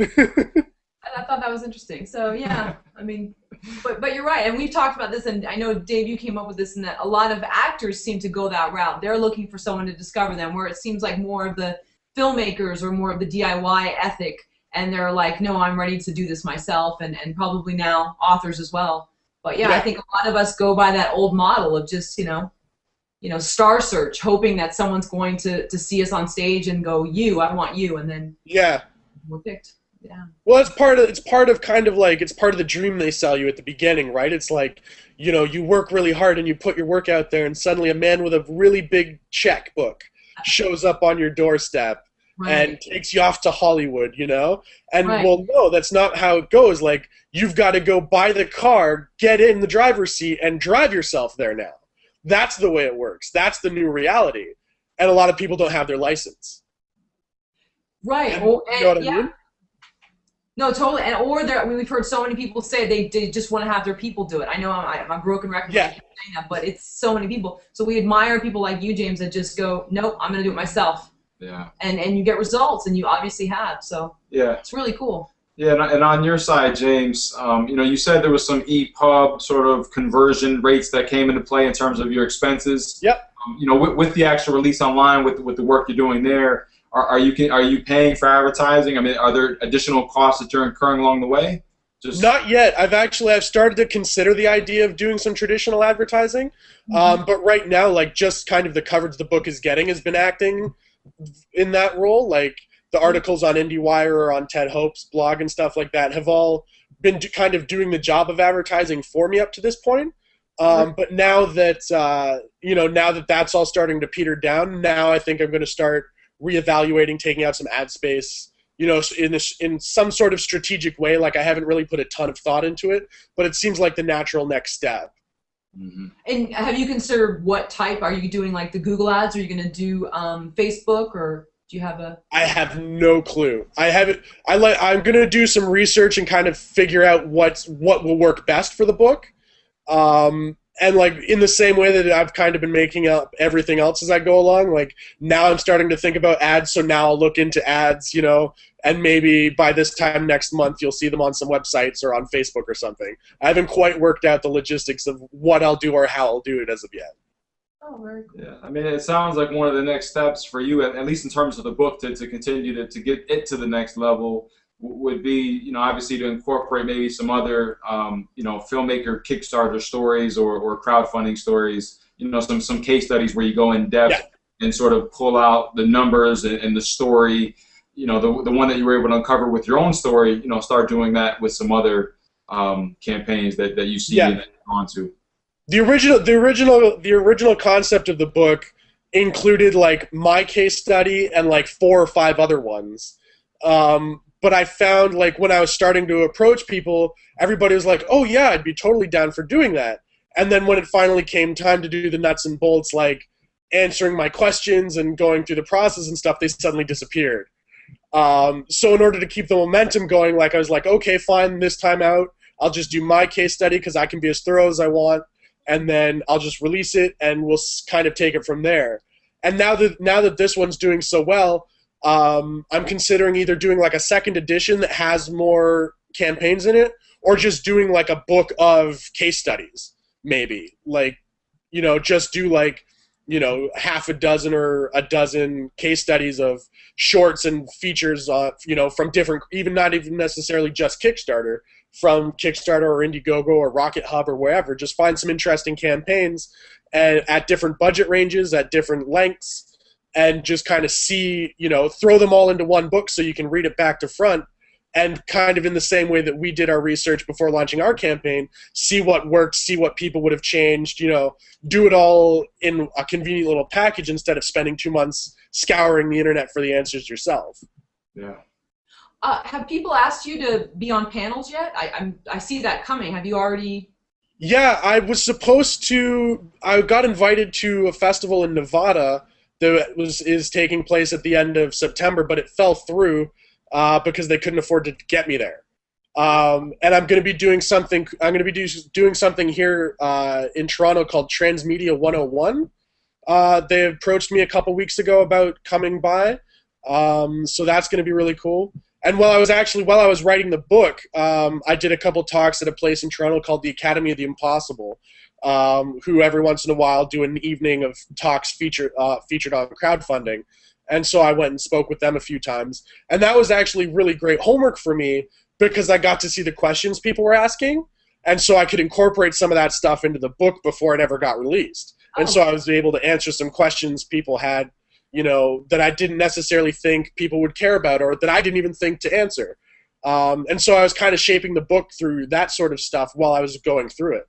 I thought that was interesting. So yeah, I mean, but you're right, and we've talked about this, and I know Dave, you came up with this, and that a lot of actors seem to go that route. They're looking for someone to discover them, where it seems like more of the filmmakers or more of the DIY ethic, and they're like, no, I'm ready to do this myself, and probably now authors as well. But yeah, I think a lot of us go by that old model of just star search, hoping that someone's going to see us on stage and go, I want you, and then we're picked. Yeah. Well, it's part of the dream they sell you at the beginning, right? It's like, you work really hard and you put your work out there, and suddenly a man with a really big checkbook shows up on your doorstep and takes you off to Hollywood, And well, no, that's not how it goes. Like, you've got to go buy the car, get in the driver's seat, and drive yourself there now. That's the way it works. That's the new reality. And a lot of people don't have their license. Right. You know what I mean? No, totally. And we've heard so many people say they just want to have their people do it. I know I'm a broken record saying that, but it's so many people. So we admire people like you, James, that just go, nope, I'm going to do it myself. Yeah. And you get results, and you obviously have. So yeah, it's really cool. Yeah, and on your side, James, you said there was some EPUB sort of conversion rates that came into play in terms of your expenses. Yep. With the actual release online, with the work you're doing there. Are you paying for advertising? I mean, are there additional costs that you're incurring along the way? Not yet. I've started to consider the idea of doing some traditional advertising, but right now, like, just kind of the coverage the book is getting has been acting in that role. Like, the articles on IndieWire or on Ted Hope's blog and stuff like that have all been kind of doing the job of advertising for me up to this point. But now that now that that's all starting to peter down, now I think I'm going to start reevaluating taking out some ad space, in some sort of strategic way. Like, I haven't really put a ton of thought into it, but it seems like the natural next step. Mm-hmm. And have you considered what type? Are you doing like the Google ads? Are you going to do Facebook, or do you have a? I have no clue. I'm going to do some research and kind of figure out what will work best for the book. And like in the same way that I've kind of been making up everything else as I go along, like now I'm starting to think about ads, so now I'll look into ads, and maybe by this time next month you'll see them on some websites or on Facebook or something. I haven't quite worked out the logistics of what I'll do or how I'll do it as of yet. Oh, very cool. Yeah, I mean, it sounds like one of the next steps for you, at least in terms of the book, to continue to get it to the next level would be, obviously to incorporate maybe some other, filmmaker Kickstarter stories or crowdfunding stories, some case studies where you go in depth and sort of pull out the numbers and the story, the one that you were able to uncover with your own story, start doing that with some other campaigns that you see and onto. The original concept of the book included like my case study and like 4 or 5 other ones. But I found, like, when I was starting to approach people, everybody was like, oh, yeah, I'd be totally down for doing that. And then when it finally came time to do the nuts and bolts, like answering my questions and going through the process and stuff, they suddenly disappeared. So in order to keep the momentum going, like, I was like, okay, fine, this time out, I'll just do my case study because I can be as thorough as I want, and then I'll just release it, and we'll kind of take it from there. And now that this one's doing so well, I'm considering either doing like a second edition that has more campaigns in it, or just doing like a book of case studies, maybe. Like, just do like, half a dozen or a dozen case studies of shorts and features, from different, not even necessarily just Kickstarter, from Kickstarter or Indiegogo or Rocket Hub or wherever. Just find some interesting campaigns at different budget ranges, at different lengths, and just kind of see, throw them all into one book so you can read it back to front, and kind of in the same way that we did our research before launching our campaign, see what worked, see what people would have changed, do it all in a convenient little package instead of spending 2 months scouring the internet for the answers yourself. Yeah. Have people asked you to be on panels yet? I see that coming. Have you already? Yeah, I got invited to a festival in Nevada that is taking place at the end of September, but it fell through because they couldn't afford to get me there. And I'm going to be doing something. I'm going to be doing something here in Toronto called Transmedia 101. They approached me a couple weeks ago about coming by, so that's going to be really cool. And while I was writing the book, I did a couple talks at a place in Toronto called the Academy of the Impossible, who every once in a while do an evening of talks featured on crowdfunding. And so I went and spoke with them a few times. And that was actually really great homework for me because I got to see the questions people were asking. And so I could incorporate some of that stuff into the book before it ever got released. And so I was able to answer some questions people had, that I didn't necessarily think people would care about, or that I didn't even think to answer. And so I was kind of shaping the book through that sort of stuff while I was going through it.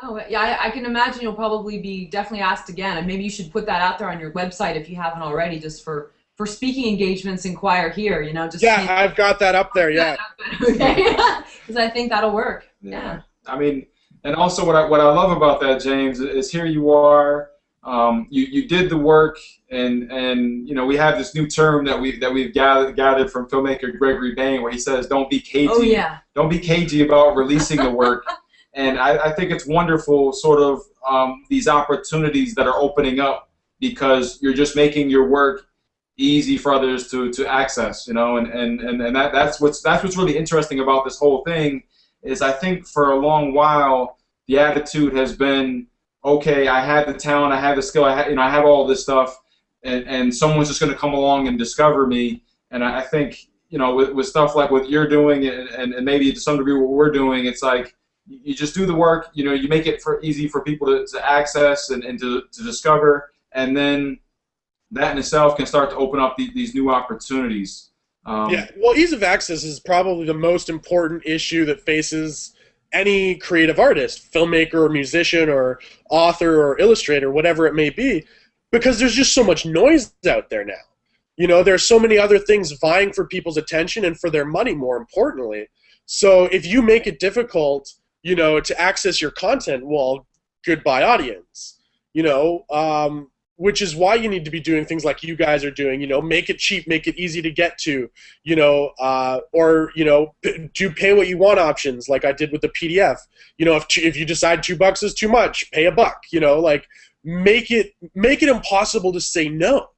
Oh, yeah, I can imagine you'll probably be definitely asked again, and maybe you should put that out there on your website if you haven't already, just for speaking engagements, inquire here, just... Yeah, I've got that up there, yeah. Okay, because I think that'll work, yeah. I mean, and also what I love about that, James, is here you are, you did the work, and we have this new term that we've gathered from filmmaker Gregory Bain, where he says, don't be cagey. Oh, yeah. Don't be cagey about releasing the work. And I think it's wonderful, sort of, these opportunities that are opening up because you're just making your work easy for others to access, and that's what's really interesting about this whole thing is I think for a long while the attitude has been, okay, I have the talent, I have the skill, I have all this stuff, and someone's just going to come along and discover me. And I think, with stuff like what you're doing and maybe to some degree what we're doing, it's like, you just do the work, you make it easy for people to access and to discover, and then that in itself can start to open up these new opportunities. Yeah, well, ease of access is probably the most important issue that faces any creative artist, filmmaker or musician or author or illustrator, whatever it may be, because there's just so much noise out there now. You know, there's so many other things vying for people's attention and for their money, more importantly. So if you make it difficult, you know, to access your content, well, goodbye audience. You know, which is why you need to be doing things like you guys are doing, you know, make it cheap, make it easy to get to, you know, or, you know, do pay what you want options like I did with the PDF. You know, if you decide $2 is too much, pay $1, you know, like make it impossible to say no,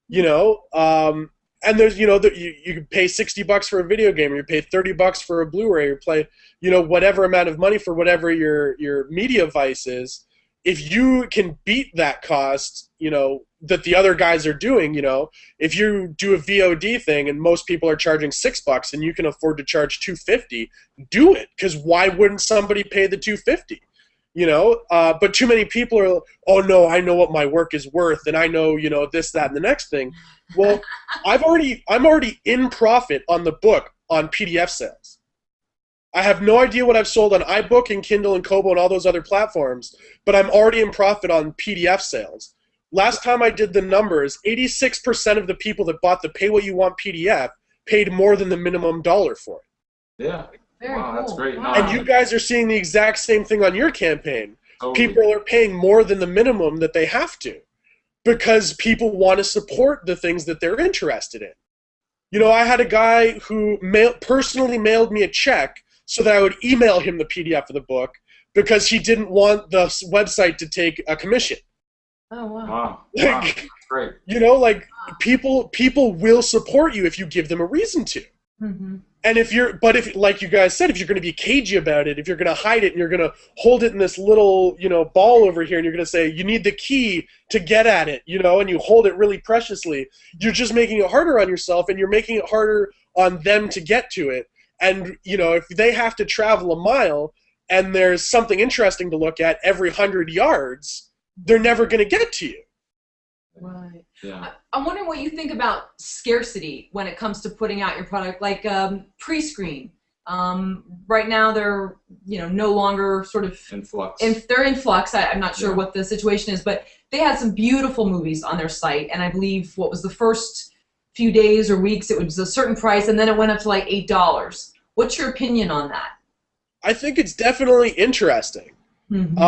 you know, and there's, you know, you can pay $60 for a video game, or you pay $30 for a Blu-ray, or play, you know, whatever amount of money for whatever your media vice is. If you can beat that cost, you know, that the other guys are doing, you know, if you do a VOD thing and most people are charging $6 and you can afford to charge $250, do it, because why wouldn't somebody pay the $250? You know, but too many people are, oh no, I know what my work is worth, and I know, you know, this, that, and the next thing. Well, I'm already in profit on the book on PDF sales. I have no idea what I've sold on iBook and Kindle and Kobo and all those other platforms, but I'm already in profit on PDF sales. Last time I did the numbers, 86% of the people that bought the Pay What You Want PDF paid more than the minimum $1 for it. Yeah. Very wow, cool. that's great. Wow. And you guys are seeing the exact same thing on your campaign. Totally. People are paying more than the minimum that they have to, because people want to support the things that they're interested in. You know, I had a guy who personally mailed me a check so that I would email him the PDF of the book, because he didn't want the website to take a commission. Oh, wow. Wow. Like, That's great. you know, like people will support you if you give them a reason to. Mm-hmm. And if like you guys said, if you're going to be cagey about it, if you're going to hide it and you're going to hold it in this little, you know, ball over here, and you're going to say you need the key to get at it, you know, and you hold it really preciously, you're just making it harder on yourself, and you're making it harder on them to get to it. And, you know, if they have to travel a mile and there's something interesting to look at every 100 yards, they're never going to get to you. Right. Yeah. I'm wondering what you think about scarcity when it comes to putting out your product, like pre-screen. Right now, they're, you know, no longer sort of In flux. They're in flux. I'm not sure Yeah. what the situation is, but they had some beautiful movies on their site, and I believe what was the first few days or weeks, it was a certain price, and then it went up to like $8. What's your opinion on that? I think it's definitely interesting. Mm-hmm.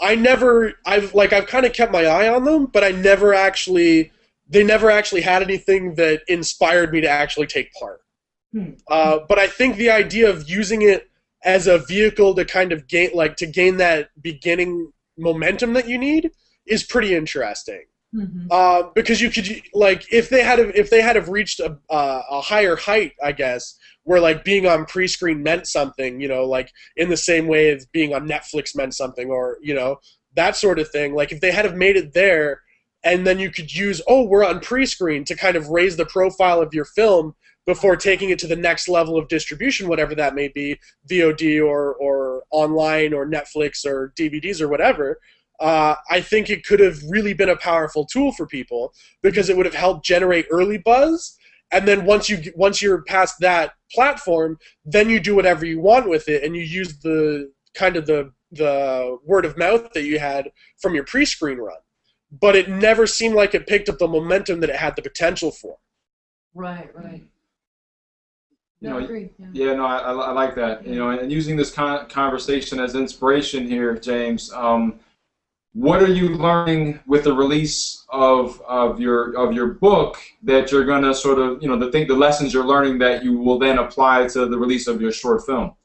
I've kind of kept my eye on them, but they never actually had anything that inspired me to actually take part. But I think the idea of using it as a vehicle to kind of gain that beginning momentum that you need is pretty interesting. Mm-hmm. Because you could, like, if they had have reached a higher height, I guess, where like being on pre-screen meant something, you know, like in the same way as being on Netflix meant something, or, you know, that sort of thing. Like if they had have made it there, and then you could use, oh, we're on pre-screen, to kind of raise the profile of your film before taking it to the next level of distribution, whatever that may be, VOD or online or Netflix or DVDs or whatever. I think it could have really been a powerful tool for people, because it would have helped generate early buzz. And then once you're past that platform, then you do whatever you want with it, and you use the kind of the word of mouth that you had from your pre-screen run. But it never seemed like it picked up the momentum that it had the potential for. Right, right. You No, know, I agree. Yeah. Yeah, no, I like that. You know, and using this conversation as inspiration here, James. What are you learning with the release of your book that you're gonna sort of, you know, the lessons you're learning that you will then apply to the release of your short film?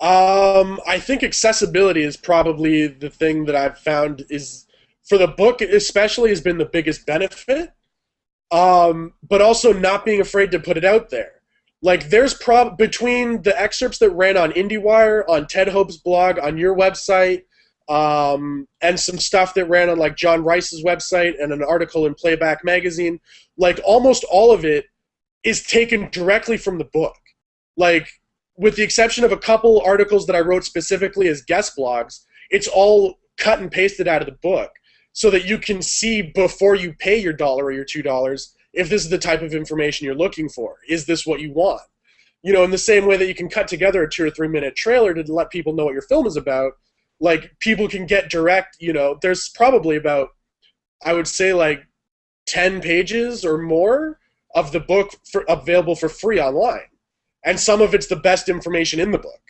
I think accessibility is probably the thing that I've found is, for the book especially, has been the biggest benefit. But also not being afraid to put it out there. Like, there's between the excerpts that ran on IndieWire, on Ted Hope's blog, on your website, and some stuff that ran on like John Rice's website and an article in Playback Magazine, like almost all of it is taken directly from the book. Like, with the exception of a couple articles that I wrote specifically as guest blogs, it's all cut and pasted out of the book, so that you can see before you pay your $1 or your $2 if this is the type of information you're looking for. Is this what you want? you know, in the same way that you can cut together a 2 or 3 minute trailer to let people know what your film is about, like, people can get direct, you know, there's probably about, I would say, like 10 pages or more of the book available for free online. And some of it's the best information in the book,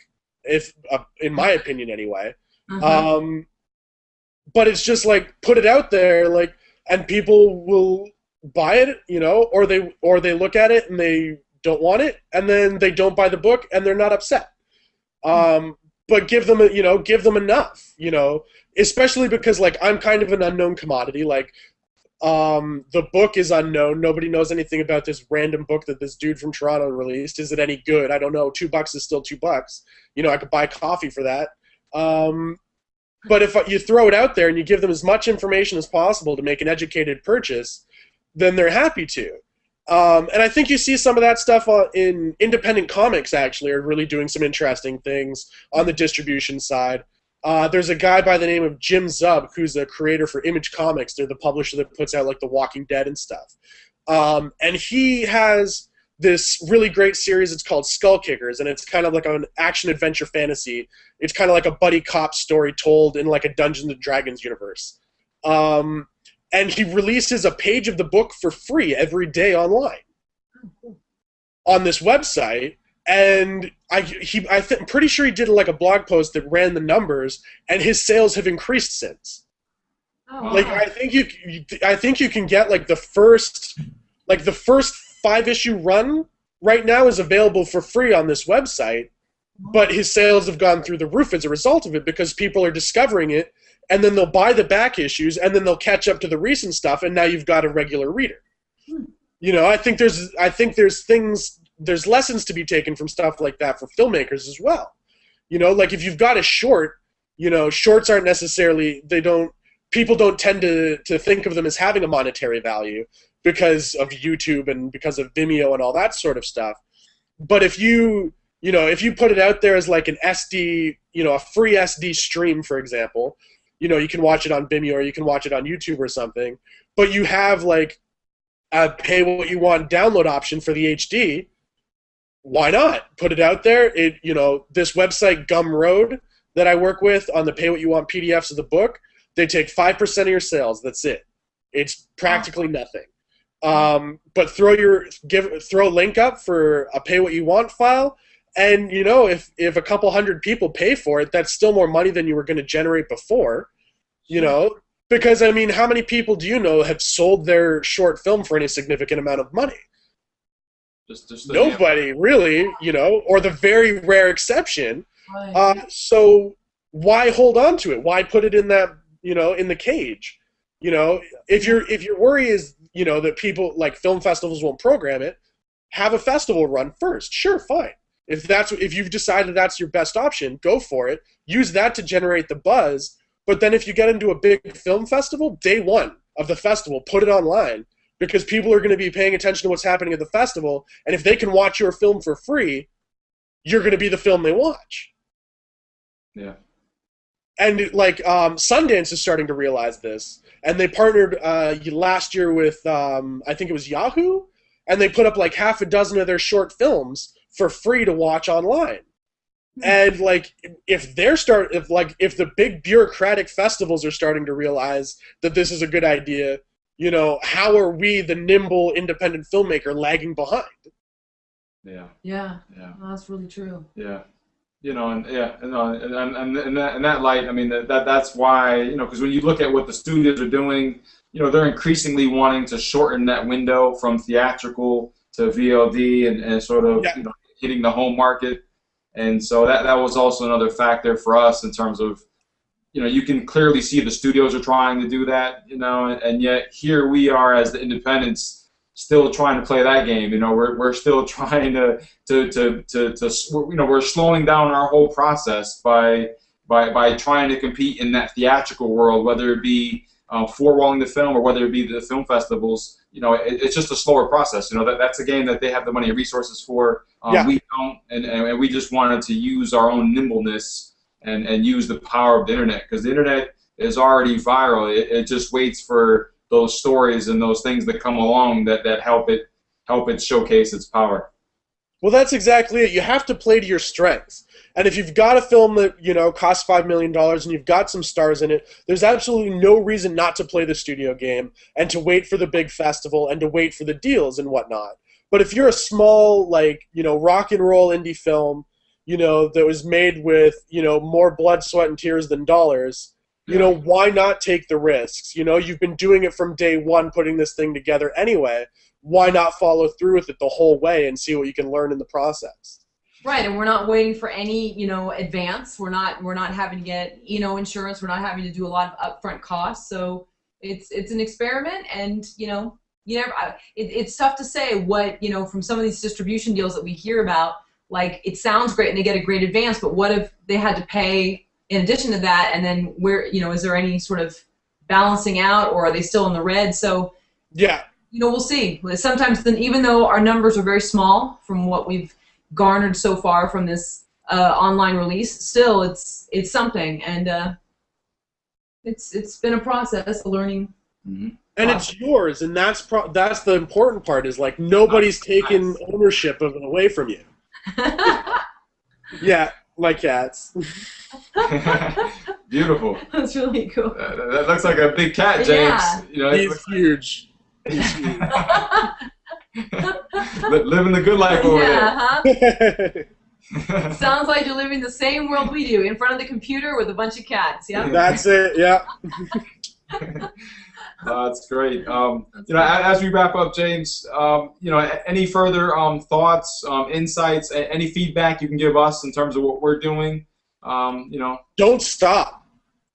if in my opinion anyway. But it's just like, put it out there, like, and people will buy it, you know, or they look at it and they don't want it, and then they don't buy the book and they're not upset. But give them, you know, give them enough, you know, especially because, like, I'm kind of an unknown commodity. Like, the book is unknown. Nobody knows anything about this random book that this dude from Toronto released. Is it any good? I don't know. $2 is still $2. You know, I could buy coffee for that. But if you throw it out there and you give them as much information as possible to make an educated purchase, then they're happy to. And I think you see some of that stuff in independent comics, actually, are really doing some interesting things on the distribution side. There's a guy by the name of Jim Zub, who's a creator for Image Comics. They're the publisher that puts out, like, The Walking Dead and stuff. And he has this really great series. It's called Skull Kickers, and it's kind of like an action-adventure fantasy. It's kind of like a buddy cop story told in, like, a Dungeons & Dragons universe. And he releases a page of the book for free every day online on this website. And I'm pretty sure he did, like, a blog post that ran the numbers, and his sales have increased since. Oh, like, wow. I think you can get, like, the first 5-issue run right now is available for free on this website, but his sales have gone through the roof as a result of it, because people are discovering it, and then they'll buy the back issues, and then they'll catch up to the recent stuff, and now you've got a regular reader. You know, I think there's lessons to be taken from stuff like that for filmmakers as well. You know, like, if you've got a short, you know, shorts aren't necessarily, people don't tend to think of them as having a monetary value because of YouTube and because of Vimeo and all that sort of stuff. But if you put it out there as, like, an SD, you know, a free SD stream, for example, you know, you can watch it on Vimeo or you can watch it on YouTube or something, but you have, like, a pay what you want download option for the HD, why not? Put it out there. You know, this website, Gumroad, that I work with on the pay what you want PDFs of the book, they take 5% of your sales. That's it. It's practically nothing. But throw a link up for a pay what you want file, and, you know, if a couple hundred people pay for it, that's still more money than you were going to generate before, you know, because, I mean, how many people do you know have sold their short film for any significant amount of money? Just Nobody, really, you know, or the very rare exception. Right. So why hold on to it? Why put it in that, you know, in the cage? You know, if your worry is, you know, that people, like, film festivals won't program it, have a festival run first. Sure, fine. If you've decided that's your best option, go for it. Use that to generate the buzz. But then if you get into a big film festival, day one of the festival, put it online, because people are going to be paying attention to what's happening at the festival, and if they can watch your film for free, you're going to be the film they watch. Yeah. And, like, Sundance is starting to realize this, and they partnered last year with, I think it was Yahoo, and they put up, like, half a dozen of their short films for free to watch online. And, like, if the big bureaucratic festivals are starting to realize that this is a good idea, you know, how are we, the nimble independent filmmaker, lagging behind? Yeah. Yeah. Yeah. Well, that's really true. Yeah. You know, and in that light, I mean, that's why, you know, because when you look at what the studios are doing, you know, they're increasingly wanting to shorten that window from theatrical to VOD and sort of, you know, hitting the home market. And so that was also another factor for us in terms of, you know, you can clearly see the studios are trying to do that, you know, and yet here we are as the independents still trying to play that game. You know, we're still trying to you know, we're slowing down our whole process by trying to compete in that theatrical world, whether it be forewalling the film or whether it be the film festivals. You know, it's just a slower process. You know, that's a game that they have the money and resources for. We don't, and we just wanted to use our own nimbleness and use the power of the internet, because the internet is already viral. It just waits for those stories and those things that come along that help it showcase its power. Well, that's exactly it. You have to play to your strengths. And if you've got a film that, you know, costs $5 million and you've got some stars in it, there's absolutely no reason not to play the studio game and to wait for the big festival and to wait for the deals and whatnot. But if you're a small, like, you know, rock and roll indie film, you know, that was made with, you know, more blood, sweat, and tears than dollars, you know, why not take the risks? You know, you've been doing it from day one, putting this thing together anyway. Why not follow through with it the whole way and see what you can learn in the process? Right, and we're not waiting for any, you know, advance. We're not having to get, you know, insurance. We're not having to do a lot of upfront costs. So it's an experiment, and you know, you never. It's tough to say what, you know, from some of these distribution deals that we hear about. Like, it sounds great and they get a great advance, but what if they had to pay in addition to that? And then where, you know, is there any sort of balancing out, or are they still in the red? So yeah, you know, we'll see. Sometimes, then, even though our numbers are very small from what we've garnered so far from this online release, still it's something, and it's been a process, a learning. Mm-hmm. And it's yours, and that's the important part, is like nobody's taking ownership of it away from you. Yeah, like cats. Beautiful. That's really cool. That looks like a big cat, James. Yeah. You know, he's huge. He's huge. Living the good life over there. Huh? Sounds like you're living the same world we do, in front of the computer with a bunch of cats. Yeah. That's it. Yeah. That's great. You know, as we wrap up, James, you know, any further thoughts, insights, any feedback you can give us in terms of what we're doing? You know, don't stop.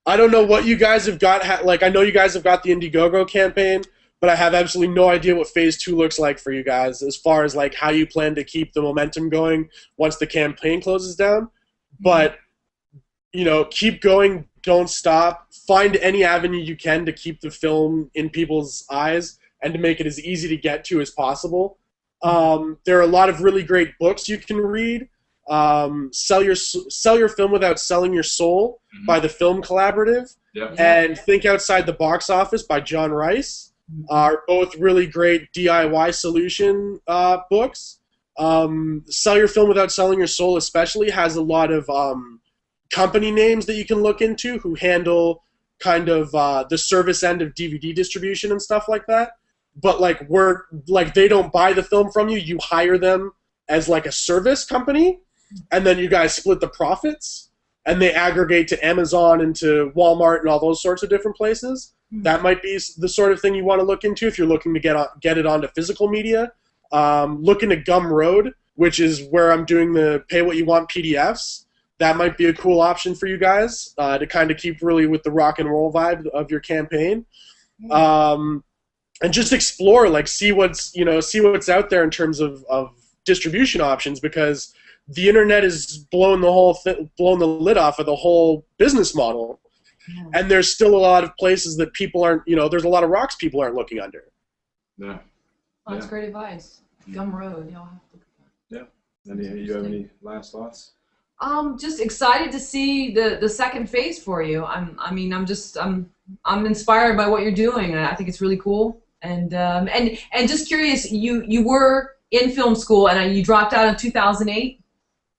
I don't know what you guys have got. Like, I know you guys have got the Indiegogo campaign, but I have absolutely no idea what Phase 2 looks like for you guys, as far as like how you plan to keep the momentum going once the campaign closes down. But, you know, keep going, don't stop. Find any avenue you can to keep the film in people's eyes and to make it as easy to get to as possible. There are a lot of really great books you can read. Sell Your Film Without Selling Your Soul by the Film Collaborative, and Think Outside the Box Office by John Rice are both really great DIY solution books. Sell Your Film Without Selling Your Soul especially has a lot of company names that you can look into who handle kind of the service end of DVD distribution and stuff like that. But like they don't buy the film from you. You hire them as like a service company, and then you guys split the profits, and they aggregate to Amazon and to Walmart and all those sorts of different places. That might be the sort of thing you want to look into if you're looking to get it onto physical media. Look into Gumroad, which is where I'm doing the pay what you want PDFs. That might be a cool option for you guys to kind of keep really with the rock and roll vibe of your campaign. And just explore, like, see what's out there in terms of distribution options, because the internet is blowing the lid off of the whole business model. Yeah. And there's still a lot of places that people aren't, you know, there's a lot of rocks people aren't looking under. Yeah. Oh, that's great advice. Gumroad, y'all have to look at that. Yeah. You have any last thoughts? Just excited to see the second phase for you. I'm inspired by what you're doing, and I think it's really cool. And just curious, you were in film school, and you dropped out in 2008.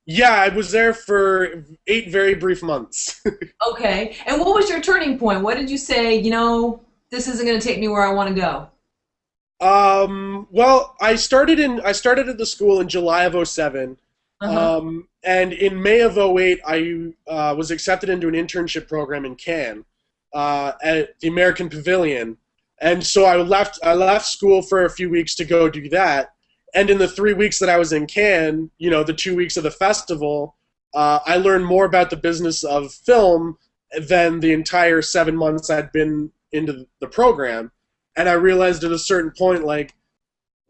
Yeah, I was there for 8 very brief months. Okay, and what was your turning point? What did you say? You know, this isn't going to take me where I want to go. Well, I started at the school in July of 2007. And in May of 2008, I was accepted into an internship program in Cannes at the American Pavilion. And so I left school for a few weeks to go do that. And in the 3 weeks that I was in Cannes, you know, the 2 weeks of the festival, I learned more about the business of film than the entire 7 months I'd been into the program. And I realized at a certain point, like,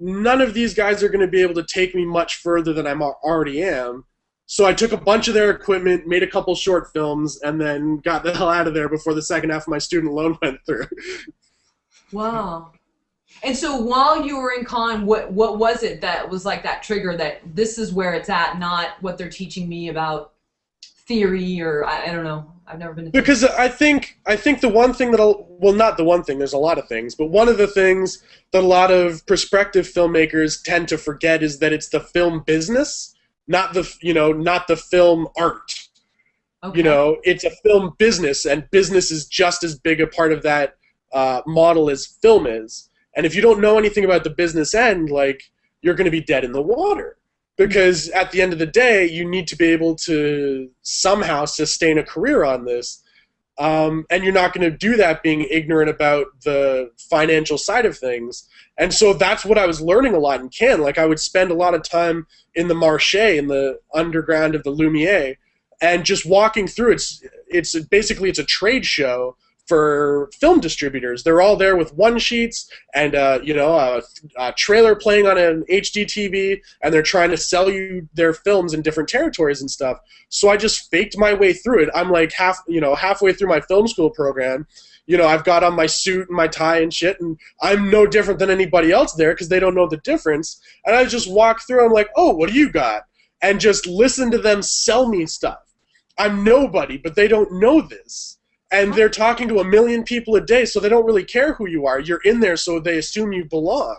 none of these guys are going to be able to take me much further than I already am. So I took a bunch of their equipment, made a couple short films, and then got the hell out of there before the second half of my student loan went through. Wow. And so while you were in con, what was it that was like that trigger that this is where it's at, not what they're teaching me about theory, or I don't know. I've never been to Because I think the one thing well, not the one thing, there's a lot of things, but one of the things that a lot of prospective filmmakers tend to forget is that it's the film business, not the not the film art. Okay. You know, it's a film business, and business is just as big a part of that model as film is. And if you don't know anything about the business end, like, you're going to be dead in the water. Because at the end of the day, you need to be able to somehow sustain a career on this. And you're not going to do that being ignorant about the financial side of things. And so that's what I was learning a lot in Cannes. Like, I would spend a lot of time in the Marché, in the underground of the Lumière, and just walking through. It's basically a trade show for film distributors. They're all there with one sheets and a trailer playing on an HD TV, and they're trying to sell you their films in different territories and stuff. So I just faked my way through it. I'm like halfway through my film school program. I've got on my suit and my tie and shit, and I'm no different than anybody else there because they don't know the difference. And I just walk through. I'm like, oh, what do you got? And just listen to them sell me stuff. I'm nobody, but they don't know this. And they're talking to 1 million people a day, so they don't really care who you are. You're in there, so they assume you belong.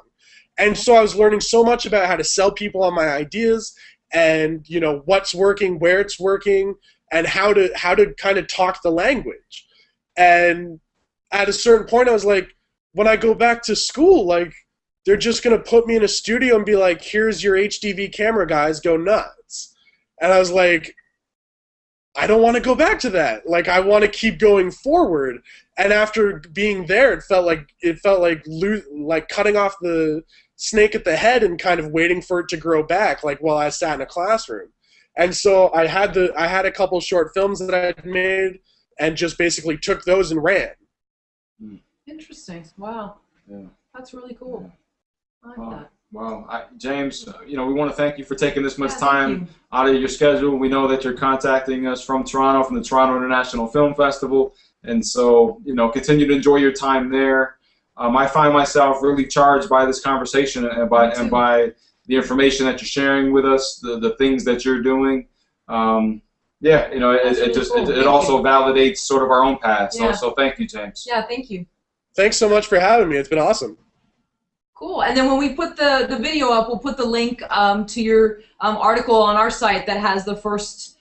And so I was learning so much about how to sell people on my ideas, and what's working, where it's working, and how to kind of talk the language. And at a certain point, I was like, when I go back to school, like, they're just gonna put me in a studio and be like, "Here's your HDV camera, guys, go nuts." And I was like, I don't want to go back to that. Like, I want to keep going forward. And after being there, it felt like cutting off the snake at the head and kind of waiting for it to grow back, like while I sat in a classroom. And so I had a couple short films that I had made, and just basically took those and ran. Interesting. Wow. Yeah. That's really cool. I like that. Wow. James, we want to thank you for taking this much time out of your schedule. We know that you're contacting us from Toronto, from the Toronto International Film Festival, and so, continue to enjoy your time there. I find myself really charged by this conversation and by the information that you're sharing with us, the things that you're doing. It also validates sort of our own path. So thank you, James. Yeah, thank you. Thanks so much for having me. It's been awesome. Cool. And then when we put the video up, we'll put the link to your article on our site that has the first